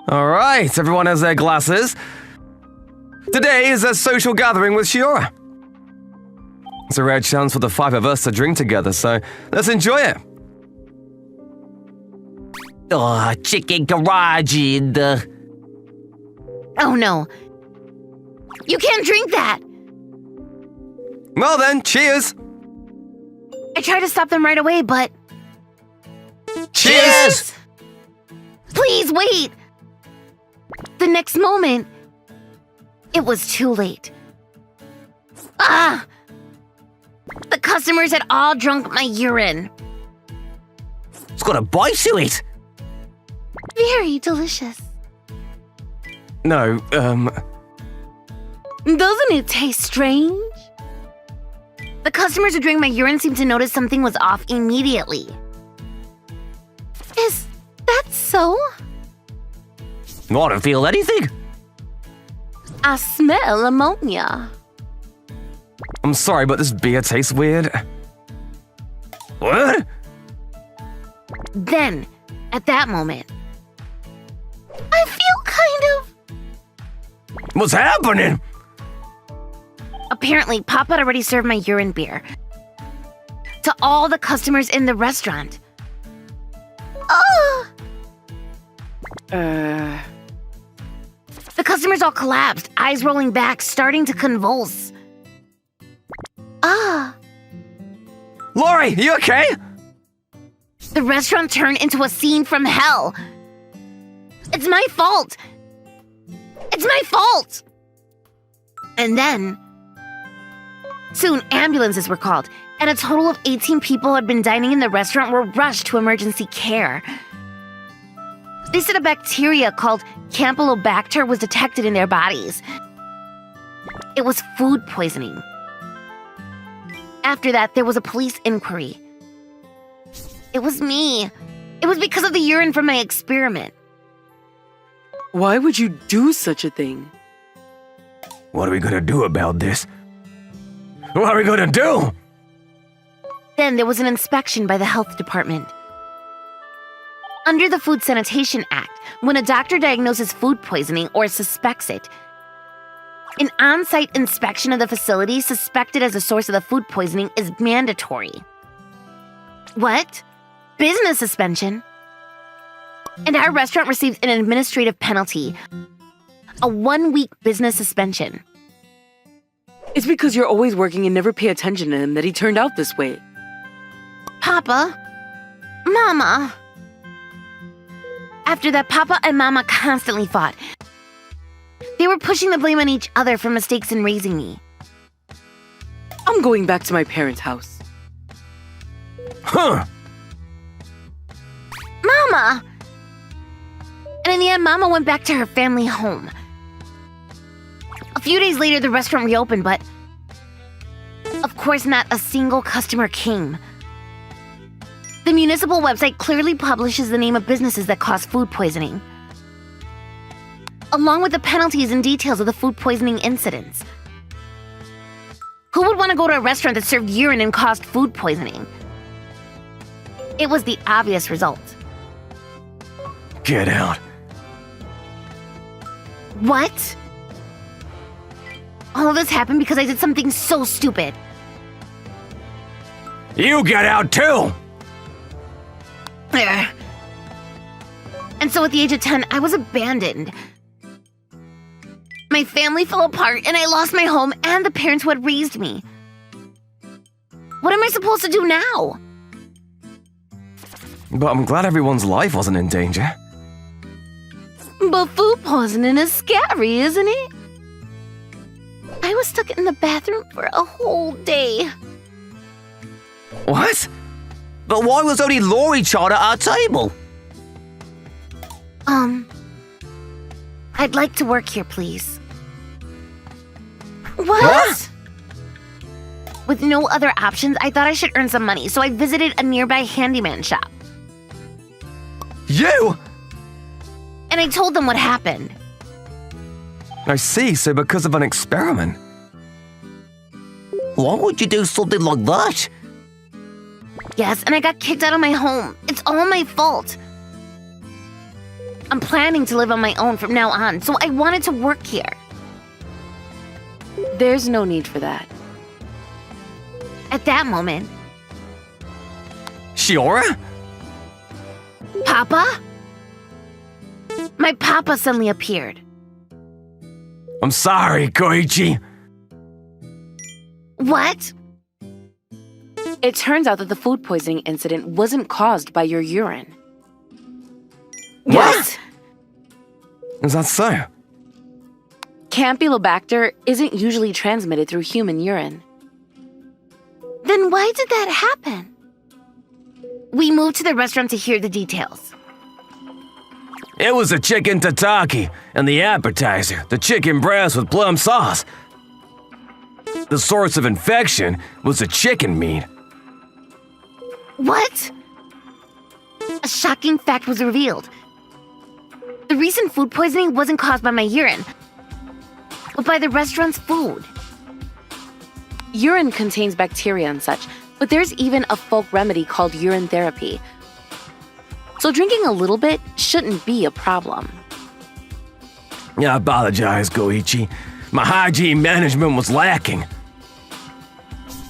All right, everyone has their glasses. Today is a social gathering with Shiora. It's a rare chance for the 5 of us to drink together, so let's enjoy it.
Oh, chicken karaage in the...
Oh no. You can't drink that.
Well then, cheers.
I tried to stop them right away, but...
Cheers!
Please wait! The next moment, it was too late. Ah! The customers had all drunk my urine.
It's got a bite to it.
Very delicious.
No,
Doesn't it taste strange? The customers who drank my urine seemed to notice something was off immediately. Is that so?
I don't feel anything.
I smell ammonia.
I'm sorry, but this beer tastes weird.
What?
Then, at that moment, I feel kind of...
What's happening?
Apparently, Papa had already served my urine beer to all the customers in the restaurant. Oh! The customers all collapsed, eyes rolling back, starting to convulse. Ah!
Lori, you okay?
The restaurant turned into a scene from hell. It's my fault. It's my fault. And then, soon ambulances were called, and a total of 18 people who had been dining in the restaurant were rushed to emergency care. They said a bacteria called Campylobacter was detected in their bodies. It was food poisoning. After that, there was a police inquiry. It was me. It was because of the urine from my experiment.
Why would you do such a thing?
What are we gonna do about this? What are we gonna do?
Then there was an inspection by the health department. Under the Food Sanitation Act, when a doctor diagnoses food poisoning or suspects it, an on-site inspection of the facility suspected as a source of the food poisoning is mandatory. What? Business suspension? And our restaurant received an administrative penalty, a 1-week business suspension.
It's because you're always working and never pay attention to him that he turned out this way.
Papa, Mama. After that, Papa and Mama constantly fought. They were pushing the blame on each other for mistakes in raising me.
I'm going back to my parents' house.
Huh?
Mama! And in the end, Mama went back to her family home. A few days later, the restaurant reopened, but of course not a single customer came. The municipal website clearly publishes the name of businesses that cause food poisoning, along with the penalties and details of the food poisoning incidents. Who would want to go to a restaurant that served urine and caused food poisoning? It was the obvious result.
Get out.
What? All of this happened because I did something so stupid.
You get out too!
There. And so at the age of 10, I was abandoned. My family fell apart and I lost my home and the parents who had raised me. What am I supposed to do now?
But I'm glad everyone's life wasn't in danger.
But food poisoning is scary, isn't it? I was stuck in the bathroom for a whole day.
What?
But why was only Lori Chan at our table?
I'd like to work here, please. What?
What?
With no other options, I thought I should earn some money, so I visited a nearby handyman shop.
You?
And I told them what happened.
I see, so because of an experiment.
Why would you do something like that?
Yes, and I got kicked out of my home. It's all my fault. I'm planning to live on my own from now on, so I wanted to work here.
There's no need for that.
At that moment,
Shiora?
Papa? My papa suddenly appeared.
I'm sorry, Koichi.
What? It turns out that the food poisoning incident wasn't caused by your urine.
What? Is that so?
Campylobacter isn't usually transmitted through human urine.
Then why did that happen? We moved to the restaurant to hear the details.
It was a chicken tataki, and the appetizer, the chicken breast with plum sauce. The source of infection was the chicken meat.
What? A shocking fact was revealed. The recent food poisoning wasn't caused by my urine, but by the restaurant's food.
Urine contains bacteria and such, but there's even a folk remedy called urine therapy. So drinking a little bit shouldn't be a problem.
I apologize, Goichi. My hygiene management was lacking.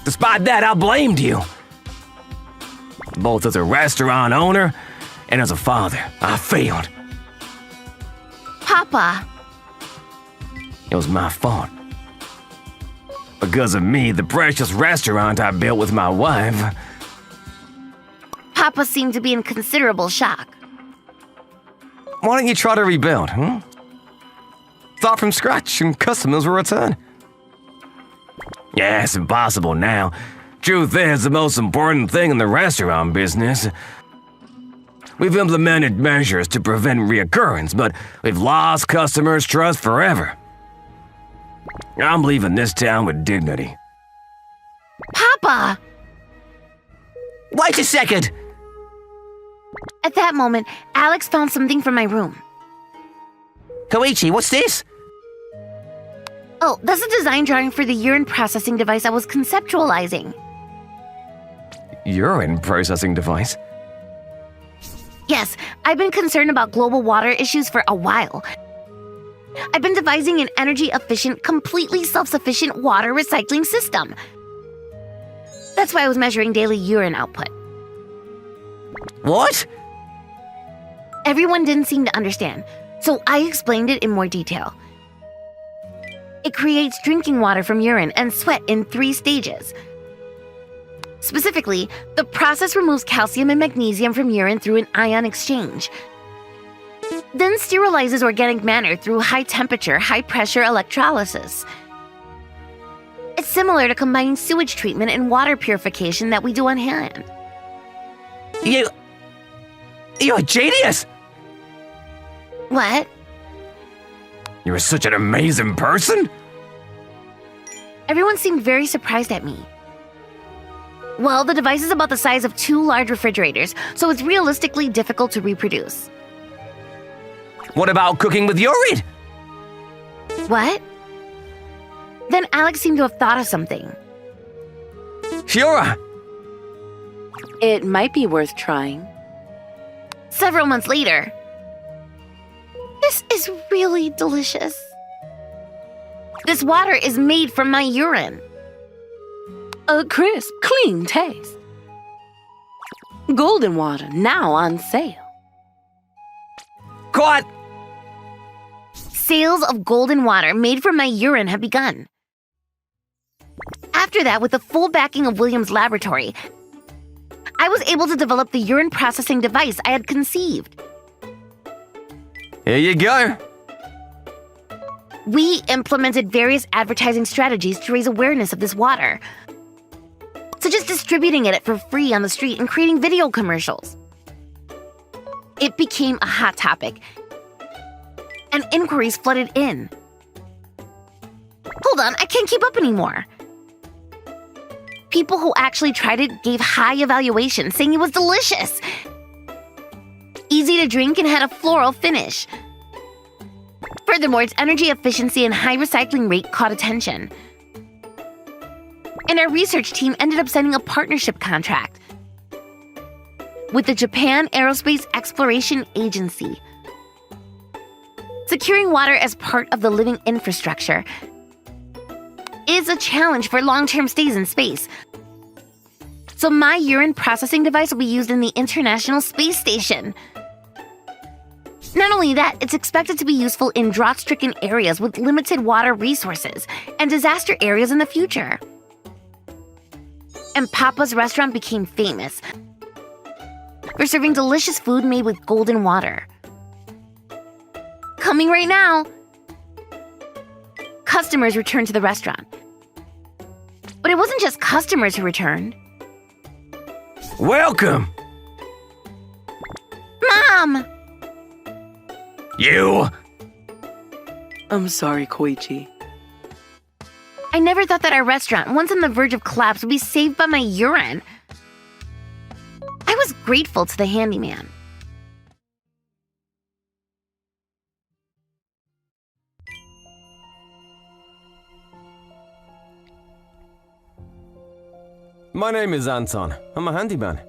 Despite that, I blamed you. Both as a restaurant owner and as a father, I failed.
Papa,
It was my fault. Because of me, the precious restaurant I built with my wife.
Papa seemed to be in considerable shock.
Why don't you try to rebuild, Start from scratch and customers will return. Yeah, it's impossible now. Truth is, the most important thing in the restaurant business. We've implemented measures to prevent reoccurrence, but we've lost customers' trust forever. I'm leaving this town with dignity.
Papa!
Wait a second!
At that moment, Alex found something from my room.
Koichi, what's this?
Oh, that's a design drawing for the urine processing device I was conceptualizing.
Urine processing device?
Yes, I've been concerned about global water issues for a while. I've been devising an energy-efficient, completely self-sufficient water recycling system. That's why I was measuring daily urine output.
What?
Everyone didn't seem to understand, so I explained it in more detail. It creates drinking water from urine and sweat in 3 stages. Specifically, the process removes calcium and magnesium from urine through an ion exchange, then sterilizes organic matter through high-temperature, high-pressure electrolysis. It's similar to combining sewage treatment and water purification that we do on hand.
You're a genius!
What?
You're such an amazing person?
Everyone seemed very surprised at me. Well, the device is about the size of 2 large refrigerators, so it's realistically difficult to reproduce.
What about cooking with urine?
What? Then Alex seemed to have thought of something.
Shiora!
It might be worth trying.
Several months later. This is really delicious. This water is made from my urine.
A crisp, clean taste. Golden water now on sale.
What?
Sales of golden water made from my urine have begun. After that, with the full backing of Williams Laboratory, I was able to develop the urine processing device I had conceived.
Here you go.
We implemented various advertising strategies to raise awareness of this water, such as distributing it for free on the street and creating video commercials. It became a hot topic, and inquiries flooded in. Hold on, I can't keep up anymore. People who actually tried it gave high evaluations, saying it was delicious, easy to drink, and had a floral finish. Furthermore, its energy efficiency and high recycling rate caught attention. And our research team ended up signing a partnership contract with the Japan Aerospace Exploration Agency. Securing water as part of the living infrastructure is a challenge for long-term stays in space. So my urine processing device will be used in the International Space Station. Not only that, it's expected to be useful in drought-stricken areas with limited water resources and disaster areas in the future. and Papa's restaurant became famous for serving delicious food made with golden water. Coming right now. Customers returned to the restaurant. But it wasn't just customers who returned.
Welcome!
Mom!
You!
I'm sorry, Koichi.
I never thought that our restaurant, once on the verge of collapse, would be saved by my urine. I was grateful to the handyman.
My name is Anton. I'm a handyman.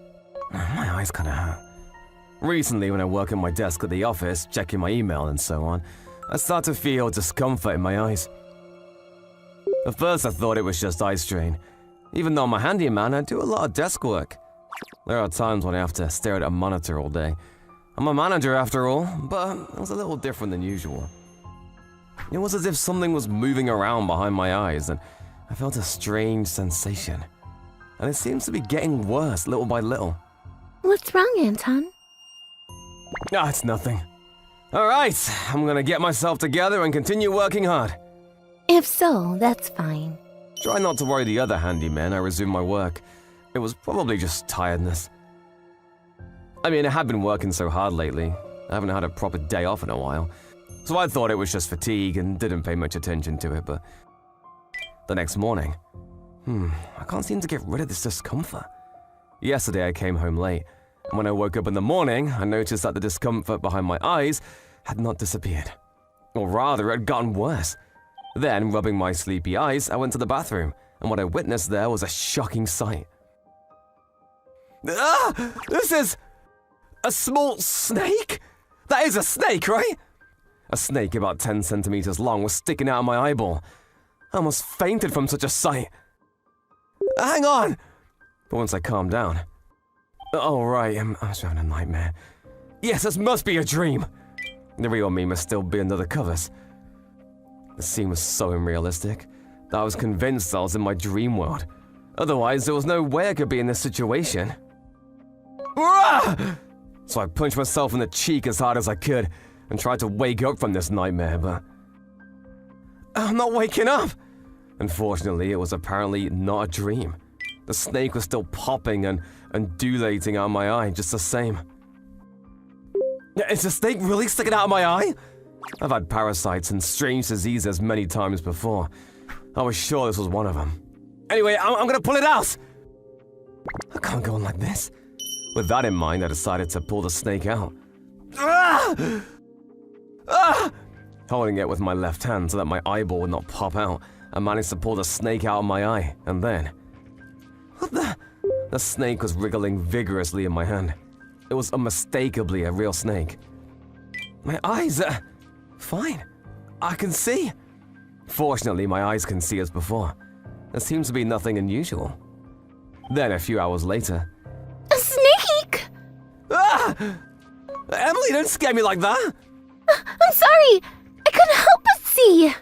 My eyes kinda hurt. Recently, when I work at my desk at the office, checking my email and so on, I start to feel discomfort in my eyes. At first, I thought it was just eye strain. Even though I'm a handyman, I do a lot of desk work. There are times when I have to stare at a monitor all day. I'm a manager after all, but it was a little different than usual. It was as if something was moving around behind my eyes, and I felt a strange sensation. And it seems to be getting worse little by little.
What's wrong, Anton?
Ah, it's nothing. Alright, I'm gonna get myself together and continue working hard.
If so, that's fine.
Try not to worry the other handymen. I resumed my work. It was probably just tiredness. I mean, I had been working so hard lately. I haven't had a proper day off in a while. So I thought it was just fatigue and didn't pay much attention to it, but the next morning, I can't seem to get rid of this discomfort. Yesterday I came home late, and when I woke up in the morning, I noticed that the discomfort behind my eyes had not disappeared. Or rather, it had gotten worse. Then, rubbing my sleepy eyes, I went to the bathroom, and what I witnessed there was a shocking sight. Ah! This is a small snake? That is a snake, right? A snake about 10 centimeters long was sticking out of my eyeball. I almost fainted from such a sight. Hang on! But once I calmed down... Oh, right, I was having a nightmare. Yes, this must be a dream! The real me must still be under the covers. The scene was so unrealistic that I was convinced I was in my dream world. Otherwise, there was no way I could be in this situation. Rah! So I punched myself in the cheek as hard as I could and tried to wake up from this nightmare, but... I'm not waking up! Unfortunately, it was apparently not a dream. The snake was still popping and undulating out of my eye just the same. Is the snake really sticking out of my eye? I've had parasites and strange diseases many times before. I was sure this was one of them. Anyway, I'm gonna pull it out! I can't go on like this. With that in mind, I decided to pull the snake out. Ah! Ah! Holding it with my left hand so that my eyeball would not pop out, I managed to pull the snake out of my eye, and then... What the? The snake was wriggling vigorously in my hand. It was unmistakably a real snake. My eyes are... fine. I can see. Fortunately, my eyes can see as before. There seems to be nothing unusual. Then, a few hours later...
A snake!
Ah! Emily, don't scare me like that!
I'm sorry! I couldn't help but see!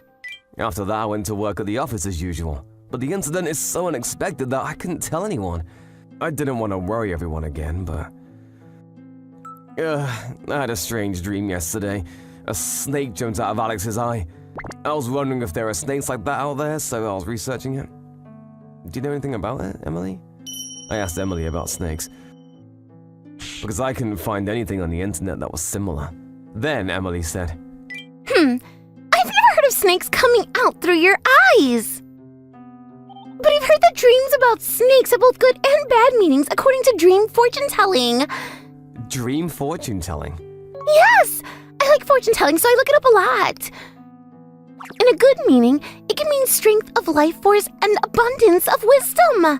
After that, I went to work at the office as usual. But the incident is so unexpected that I couldn't tell anyone. I didn't want to worry everyone again, but... I had a strange dream yesterday. A snake jumped out of Alex's eye. I was wondering if there are snakes like that out there, so I was researching it. Do you know anything about it, Emily? I asked Emily about snakes. Because I couldn't find anything on the internet that was similar. Then Emily said,
I've never heard of snakes coming out through your eyes! But I've heard that dreams about snakes have both good and bad meanings according to dream fortune-telling.
Dream fortune-telling?
Yes! I like fortune-telling, so I look it up a lot. In a good meaning, it can mean strength of life force and abundance of wisdom.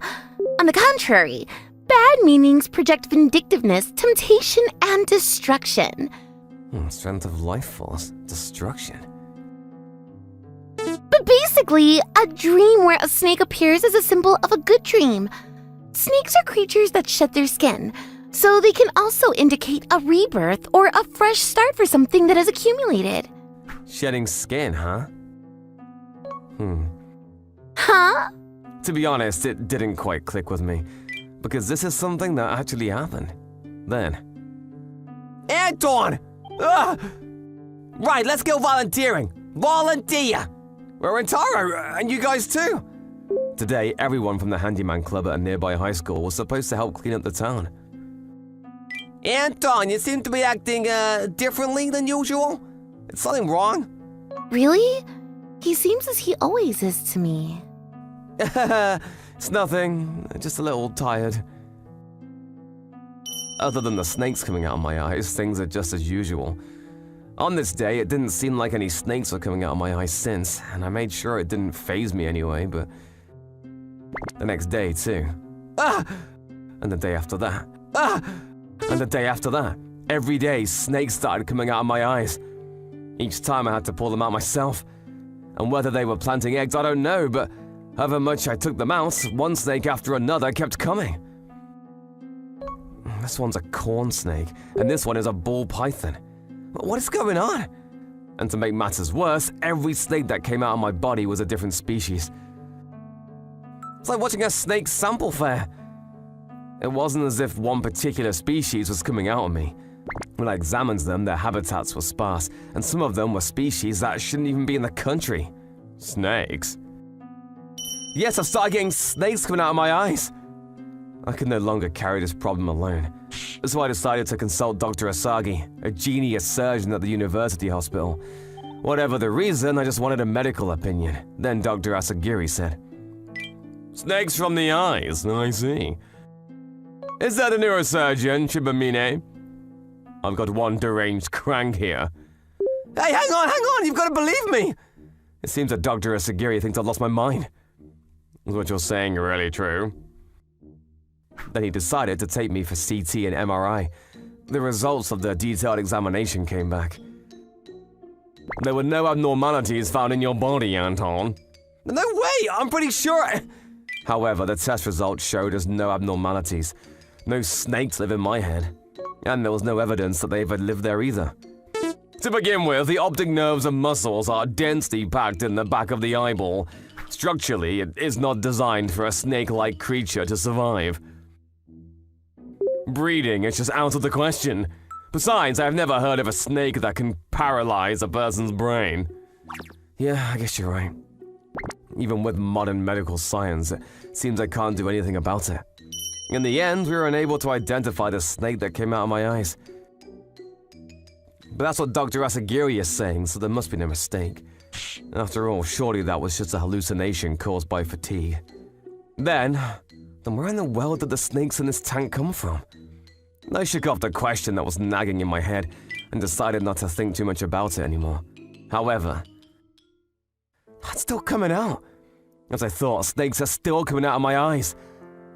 On the contrary, bad meanings project vindictiveness, temptation, and destruction.
Strength of life force, destruction.
But basically, a dream where a snake appears is a symbol of a good dream. Snakes are creatures that shed their skin, so they can also indicate a rebirth or a fresh start for something that has accumulated.
Shedding skin, huh?
Huh?
To be honest, it didn't quite click with me, because this is something that actually happened. Then.
Anton! Ah! Right, let's go volunteering. Volunteer!
We're in Taro, and you guys too! Today, everyone from the handyman club at a nearby high school was supposed to help clean up the town.
Anton, you seem to be acting, differently than usual. Is something wrong?
Really? He seems as he always is to me.
It's nothing, just a little tired. Other than the snakes coming out of my eyes, things are just as usual. On this day, it didn't seem like any snakes were coming out of my eyes since, and I made sure it didn't faze me anyway, but the next day too. Ah! And the day after that. Ah! And the day after that. Every day, snakes started coming out of my eyes. Each time I had to pull them out myself. And whether they were planting eggs, I don't know, but however much I took them out, one snake after another kept coming. This one's a corn snake, and this one is a ball python. What is going on? And to make matters worse, every snake that came out of my body was a different species. It's like watching a snake sample fair. It wasn't as if one particular species was coming out of me. When I examined them, their habitats were sparse, and some of them were species that shouldn't even be in the country. Snakes? Yes, I've started getting snakes coming out of my eyes. I could no longer carry this problem alone. So I decided to consult Dr. Asagi, a genius surgeon at the university hospital. Whatever the reason, I just wanted a medical opinion. Then Dr. Asagiri said, "Snakes from the eyes, I see. Is that a neurosurgeon, Shibamine? I've got one deranged crank here."
Hey, hang on, you've got to believe me!
It seems that Dr. Asagiri thinks I've lost my mind. Is what you're saying really true? Then he decided to take me for CT and MRI. The results of the detailed examination came back. There were no abnormalities found in your body, Anton.
No way, I'm pretty sure.
However, the test results showed us no abnormalities. No snakes live in my head. And there was no evidence that they ever lived there either. To begin with, the optic nerves and muscles are densely packed in the back of the eyeball. Structurally, it is not designed for a snake-like creature to survive. Breeding is just out of the question. Besides, I have never heard of a snake that can paralyze a person's brain. Yeah, I guess you're right. Even with modern medical science, it seems I can't do anything about it. In the end, we were unable to identify the snake that came out of my eyes. But that's what Dr. Asagiri is saying, so there must be no mistake. After all, surely that was just a hallucination caused by fatigue. Then where in the world did the snakes in this tank come from? I shook off the question that was nagging in my head and decided not to think too much about it anymore. However, that's still coming out. As I thought, snakes are still coming out of my eyes.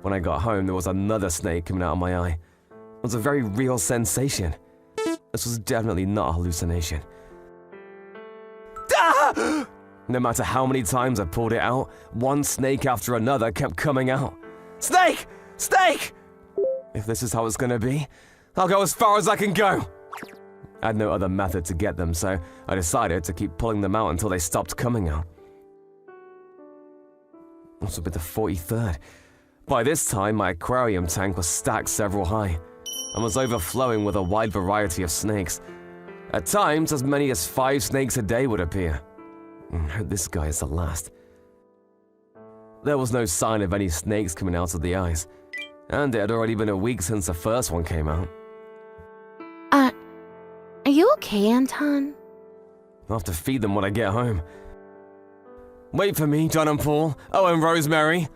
When I got home, there was another snake coming out of my eye. It was a very real sensation. This was definitely not a hallucination. Ah! No matter how many times I pulled it out, one snake after another kept coming out. Snake! Snake! If this is how it's gonna be, I'll go as far as I can go. I had no other method to get them, so I decided to keep pulling them out until they stopped coming out. This would be the 43rd. By this time, my aquarium tank was stacked several high and was overflowing with a wide variety of snakes. At times, as many as 5 snakes a day would appear. This guy is the last. There was no sign of any snakes coming out of the eyes, and it had already been a week since the first one came out.
Are you okay, Anton?
I'll have to feed them when I get home. Wait for me, John and Paul. Oh, and Rosemary.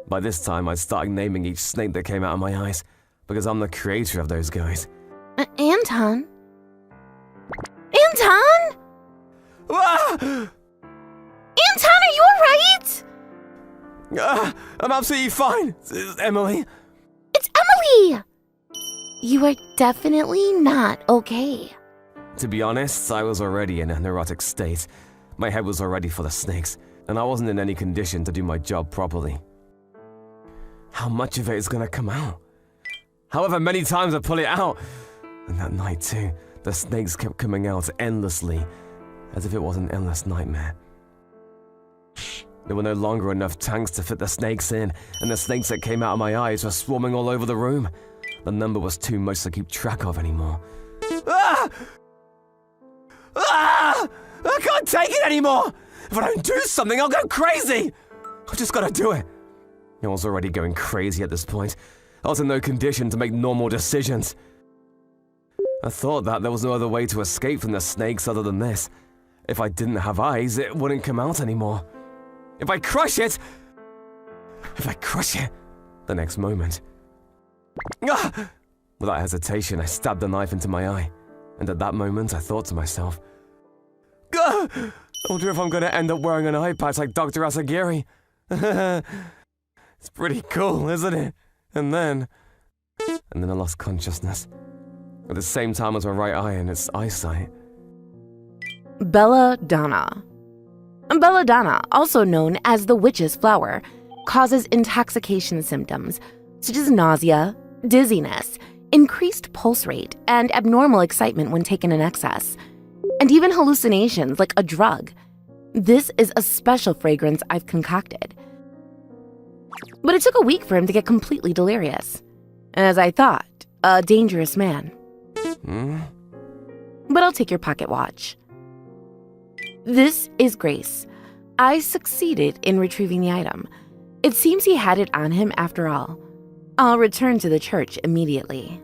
By this time, I'd started naming each snake that came out of my eyes, because I'm the creator of those guys.
Anton? Anton?
Ah!
Anton, are you alright?
I'm absolutely fine, Emily.
It's Emily! You are definitely not okay.
To be honest, I was already in a neurotic state. My head was already full of snakes, and I wasn't in any condition to do my job properly. How much of it is gonna come out? However many times I pull it out. And that night too, the snakes kept coming out endlessly, as if it was an endless nightmare. There were no longer enough tanks to fit the snakes in, and the snakes that came out of my eyes were swarming all over the room. The number was too much to keep track of anymore. Ah! Ah! I can't take it anymore! If I don't do something, I'll go crazy! I just gotta do it. I was already going crazy at this point. I was in no condition to make normal decisions. I thought that there was no other way to escape from the snakes other than this. If I didn't have eyes, it wouldn't come out anymore. If I crush it, the next moment. Ah! Without hesitation, I stabbed the knife into my eye. And at that moment, I thought to myself, ah! I wonder if I'm going to end up wearing an eye patch like Dr. Asagiri. It's pretty cool, isn't it? And then I lost consciousness. At the same time as my right eye and its eyesight.
Belladonna. Belladonna, also known as the witch's flower, causes intoxication symptoms such as nausea, dizziness, increased pulse rate, and abnormal excitement when taken in excess, and even hallucinations like a drug. This is a special fragrance I've concocted. But it took a week for him to get completely delirious. As I thought, a dangerous man. But I'll take your pocket watch. This is Grace. I succeeded in retrieving the item. It seems he had it on him after all. I'll return to the church immediately.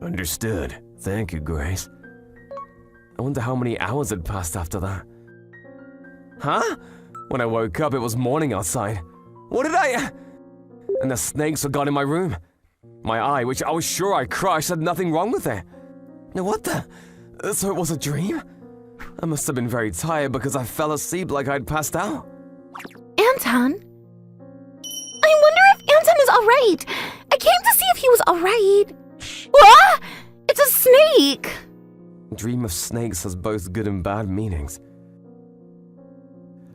Understood. Thank you, Grace. I wonder how many hours had passed after that. Huh? When I woke up, it was morning outside. What did I... And the snakes were gone in my room. My eye, which I was sure I crushed, had nothing wrong with it. What the... So it was a dream? I must have been very tired because I fell asleep like I'd passed out.
Anton? I wonder if Anton is alright. I came to see if he was alright. What? It's a snake!
Dream of snakes has both good and bad meanings.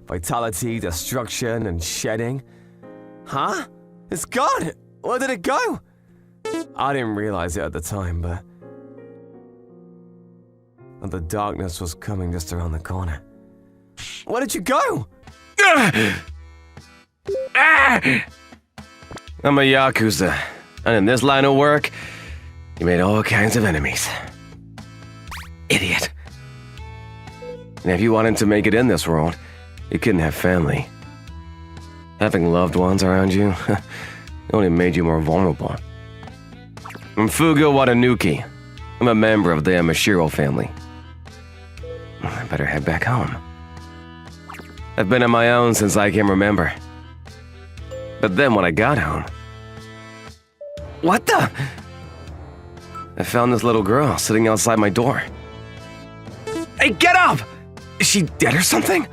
Vitality, destruction, and shedding. Huh? It's gone! Where did it go? I didn't realize it at the time, but... And the darkness was coming just around the corner. Where did you go? I'm a Yakuza, and in this line of work, you made all kinds of enemies. Idiot. And if you wanted to make it in this world, you couldn't have family. Having loved ones around you only made you more vulnerable. I'm Fugo Watanuki. I'm a member of the Yamashiro family. I better head back home. I've been on my own since I can remember. But then when I got home... What the? I found this little girl sitting outside my door. Hey, get up! Is she dead or something?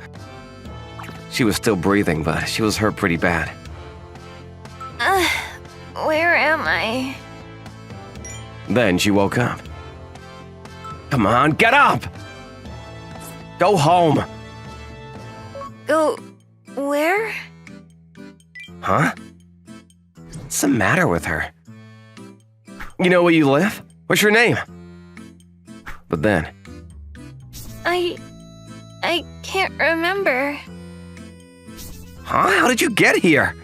She was still breathing, but she was hurt pretty bad.
Where am I?
Then she woke up. Come on, get up! Go home!
Go... where?
Huh? What's the matter with her? You know where you live? What's your name? But then...
I can't remember.
Huh? How did you get here?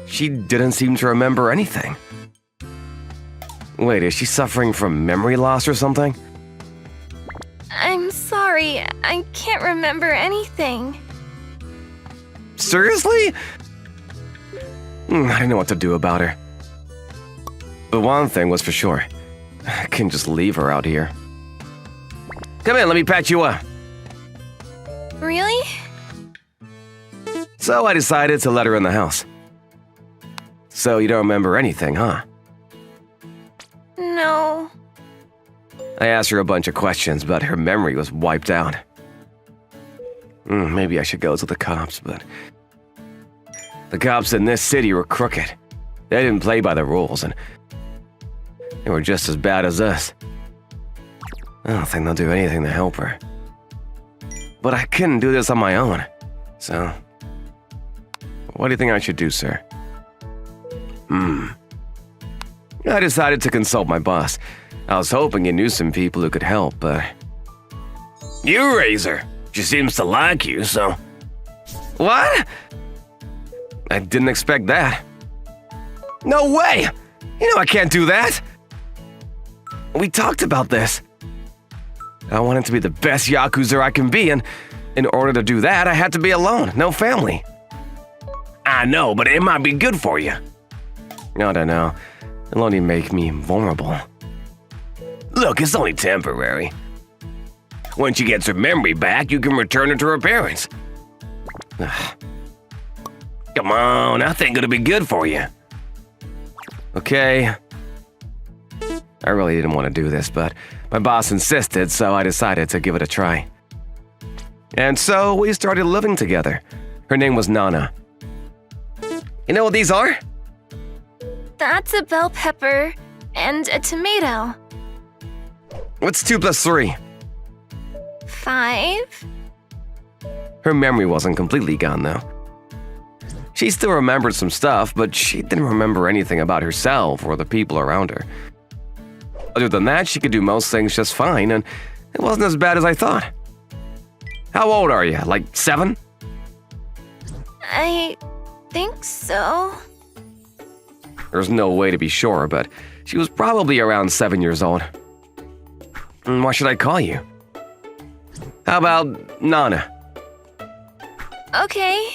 She didn't seem to remember anything. Wait, is she suffering from memory loss or something?
I'm sorry, I can't remember anything.
Seriously? I didn't know what to do about her. But one thing was for sure. I couldn't just leave her out here. Come in, let me patch you up.
Really?
So I decided to let her in the house. So you don't remember anything, huh?
No.
I asked her a bunch of questions, but her memory was wiped out. Maybe I should go to the cops, but... The cops in this city were crooked. They didn't play by the rules, and... They were just as bad as us. I don't think they'll do anything to help her. But I couldn't do this on my own, so... What do you think I should do, sir? I decided to consult my boss. I was hoping he knew some people who could help, but...
You raise her. She seems to like you, so...
What? I didn't expect that. No way! You know I can't do that! We talked about this. I wanted to be the best Yakuza I can be, and in order to do that, I had to be alone, no family.
I know, but it might be good for you.
I don't know. It'll only make me vulnerable.
Look, it's only temporary. When she gets her memory back, you can return her to her parents. Come on, I think it'll be good for you.
Okay. I really didn't want to do this, but my boss insisted, so I decided to give it a try. And so we started living together. Her name was Nana. You know what these are?
That's a bell pepper and a tomato.
What's 2 plus 3?
5?
Her memory wasn't completely gone, though. She still remembered some stuff, but she didn't remember anything about herself or the people around her. Other than that, she could do most things just fine, and it wasn't as bad as I thought. How old are you? Like 7?
I think so.
There's no way to be sure, but she was probably around 7 years old. What should I call you? How about Nana?
Okay.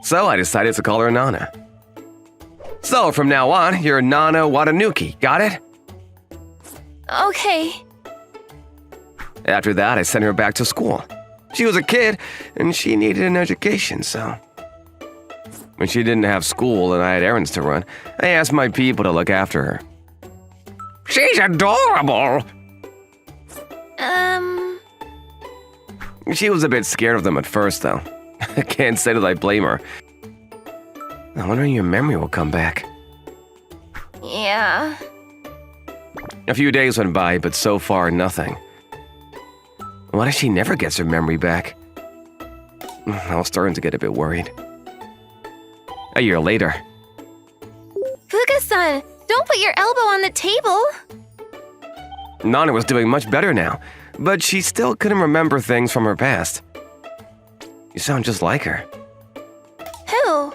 So I decided to call her Nana. So from now on, you're Nana Watanuki, got it?
Okay.
After that, I sent her back to school. She was a kid, and she needed an education, so... When she didn't have school and I had errands to run, I asked my people to look after her.
She's adorable.
She was a bit scared of them at first, though. I can't say that I blame her. I wonder when your memory will come back.
Yeah.
A few days went by, but so far, nothing. What if she never gets her memory back? I was starting to get a bit worried. A year later.
Fuga-san, don't put your elbow on the table.
Nana was doing much better now, but she still couldn't remember things from her past. You sound just like her.
Who?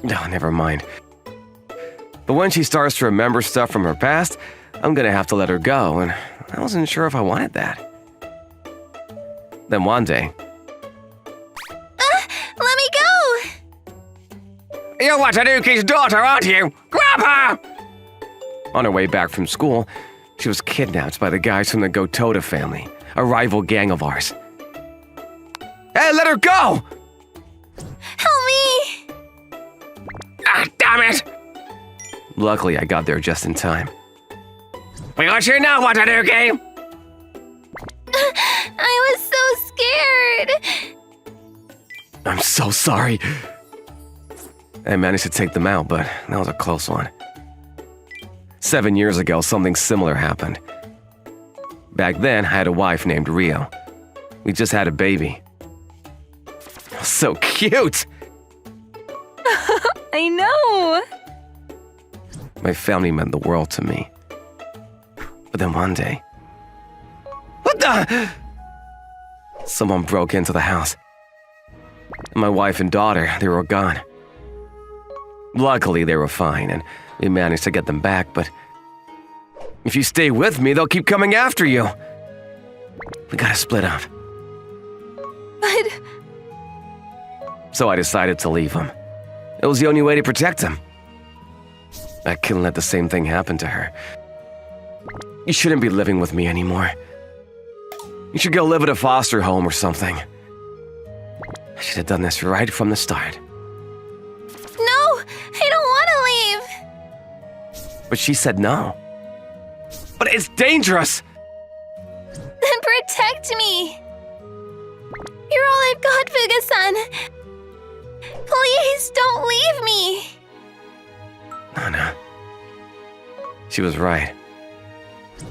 Oh, never mind. But when she starts to remember stuff from her past, I'm gonna have to let her go, and I wasn't sure if I wanted that. Then one day...
Let me go!
You're Watanuki's daughter, aren't you? Grab her!
On her way back from school, she was kidnapped by the guys from the Gotoda family, a rival gang of ours. Hey, let her go!
Help me!
Ah, damn it!
Luckily, I got there just in time.
We got you now, Watanuki!
I was so scared!
I'm so sorry. I managed to take them out, but that was a close one. 7 years ago, something similar happened. Back then, I had a wife named Rio. We just had a baby. So cute!
I know!
My family meant the world to me. But then one day... What the? Someone broke into the house. My wife and daughter, they were gone. Luckily, they were fine, and we managed to get them back, but... If you stay with me, they'll keep coming after you. We gotta split up.
But...
So I decided to leave them. It was the only way to protect them. I couldn't let the same thing happen to her. You shouldn't be living with me anymore. You should go live at a foster home or something. I should have done this right from the start.
No! I don't want to leave!
But she said no. But it's dangerous!
Then protect me! You're all I've got, Fuga-san! Please don't leave me!
Nana. She was right.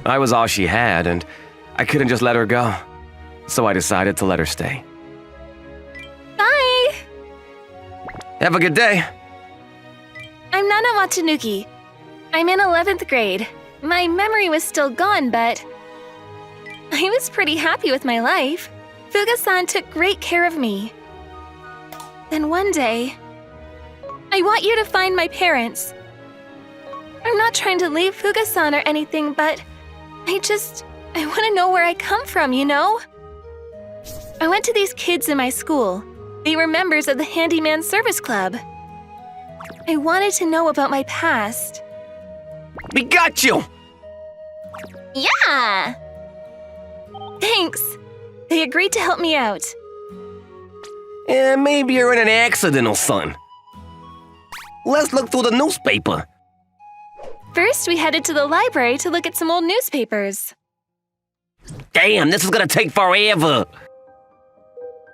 I was all she had, and I couldn't just let her go. So I decided to let her stay.
Bye!
Have a good day.
I'm Nana Watanuki. I'm in 11th grade. My memory was still gone, but... I was pretty happy with my life. Fuga-san took great care of me. Then one day, I want you to find my parents. I'm not trying to leave Fuga-san or anything, but I want to know where I come from, you know? I went to these kids in my school. They were members of the Handyman Service Club. I wanted to know about my past.
We got you!
Yeah! Thanks. They agreed to help me out.
Maybe you're in an accident or something. Let's look through the newspaper.
First, we headed to the library to look at some old newspapers.
Damn, this is gonna take forever.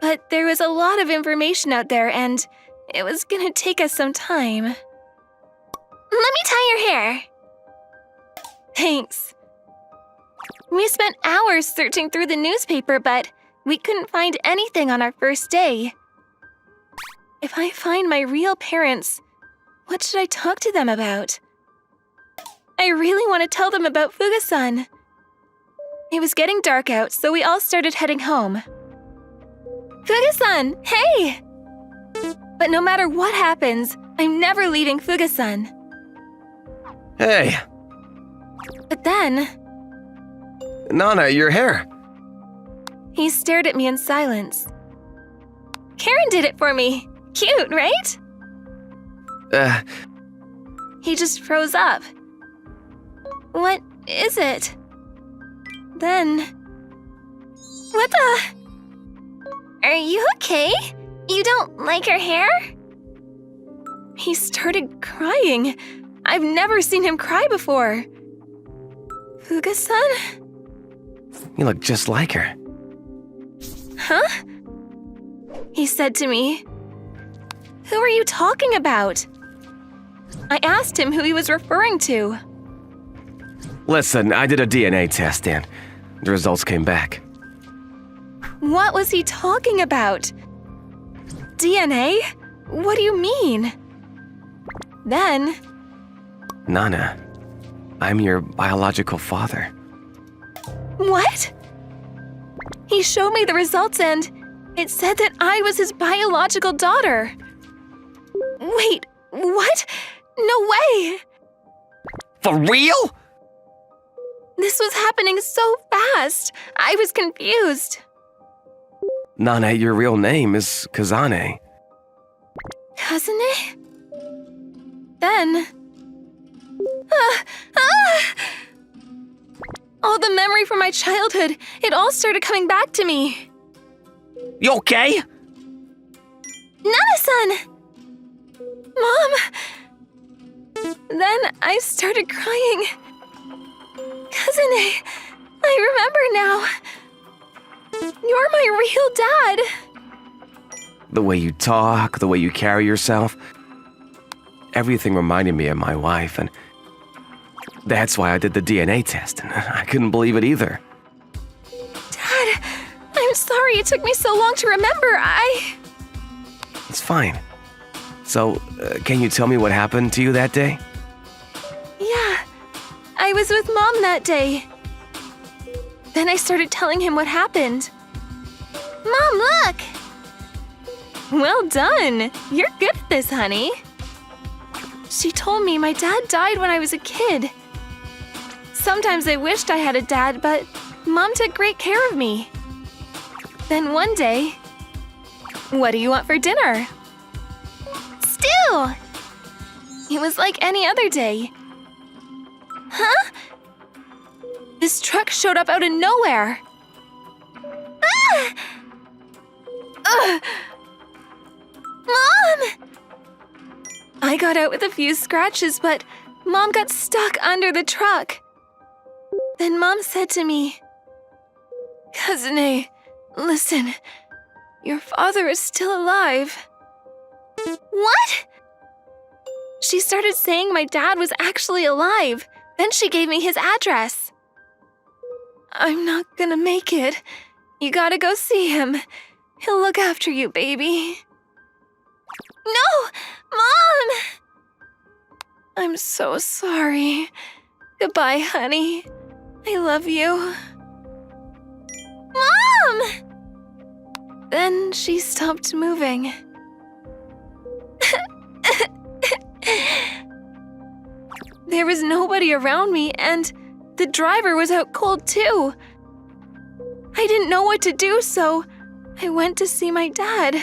But there was a lot of information out there, and it was gonna take us some time. Let me tie your hair. Thanks. We spent hours searching through the newspaper, but we couldn't find anything on our first day. If I find my real parents, what should I talk to them about? I really want to tell them about Fuga-san. It was getting dark out, so we all started heading home. Fuga-san, hey! But no matter what happens, I'm never leaving Fuga-san.
Hey,
But then,
Nana, your hair.
he stared at me in silence. Karen did it for me. Cute, right? He just froze up. What is it? Then... What the... Are you okay? You don't like her hair? He started crying. I've never seen him cry before. Fuga-san?
You look just like her.
Huh? He said to me. Who are you talking about? I asked him who he was referring to.
Listen, I did a DNA test and the results came back.
What was he talking about? DNA? What do you mean? Then,
Nana, I'm your biological father.
what? He showed me the results and it said that I was his biological daughter. Wait, what? No way!
For real?
This was happening so fast. I was confused.
Nana, your real name is Kazane.
Kazane? Then... Ah! Ah! All the memory from my childhood, it all started coming back to me.
You okay?
Nana-san! Mom! Then I started crying. Kazane, I remember now. You're my real dad.
The way you talk, the way you carry yourself. Everything reminded me of my wife, and that's why I did the DNA test, and I couldn't believe it either.
Dad, I'm sorry it took me so long to remember.
It's fine. So, can you tell me what happened to you that day?
Yeah, I was with Mom that day. Then I started telling him what happened. Mom, look! Well done. You're good at this, honey. She told me my dad died when I was a kid. Sometimes I wished I had a dad, but Mom took great care of me. Then one day, what do you want for dinner? Stew! It was like any other day. Huh? This truck showed up out of nowhere. Ah! Ugh! Mom! I got out with a few scratches, but Mom got stuck under the truck. Then Mom said to me, Kazane, listen, your father is still alive. What? She started saying my dad was actually alive. Then she gave me his address. I'm not gonna make it. You gotta go see him. He'll look after you, baby. No! Mom! I'm so sorry. Goodbye, honey. I love you. Mom! Then she stopped moving. There was nobody around me, and the driver was out cold too. I didn't know what to do, so I went to see my dad.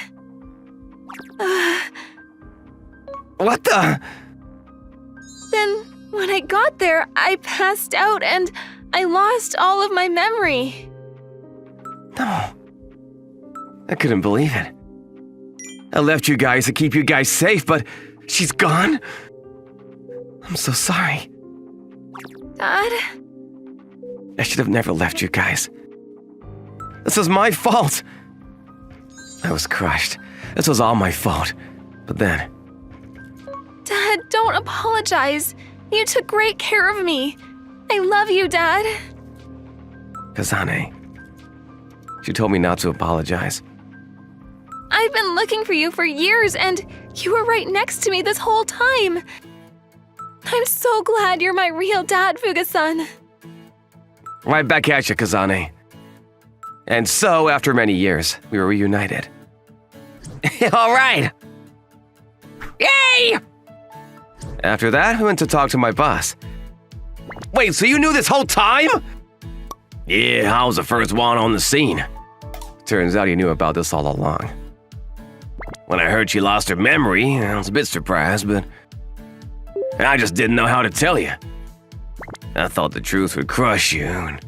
What the?
Then, when I got there, I passed out and I lost all of my memory.
No. I couldn't believe it. I left you guys to keep you guys safe, but she's gone? I'm so sorry.
Dad?
I should have never left you guys. This was my fault. I was crushed. This was all my fault. But then,
Dad, don't apologize. You took great care of me. I love you, Dad.
Kazane, she told me not to apologize.
I've been looking for you for years, and you were right next to me this whole time. I'm so glad you're my real dad, Fuga-san.
Right back at you, Kazane. And so, after many years, we were reunited. All right! Yay! After that, I went to talk to my boss. Wait, so you knew this whole time? Yeah, I was the first one on the scene. Turns out he knew about this all along. When I heard she lost her memory, I was a bit surprised, but I just didn't know how to tell you. I thought the truth would crush you, and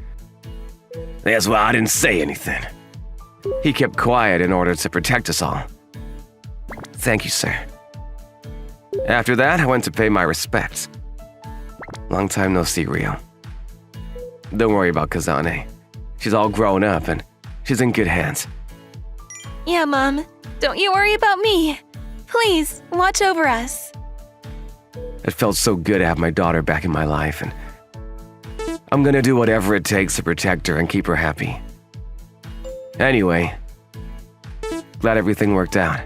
that's why I didn't say anything. He kept quiet in order to protect us all. Thank you, sir. After that, I went to pay my respects. Long time no see, Rio. Don't worry about Kazane. She's all grown up and she's in good hands.
Yeah, Mom. Don't you worry about me. Please, watch over us.
It felt so good to have my daughter back in my life, and I'm gonna do whatever it takes to protect her and keep her happy. Anyway, glad everything worked out.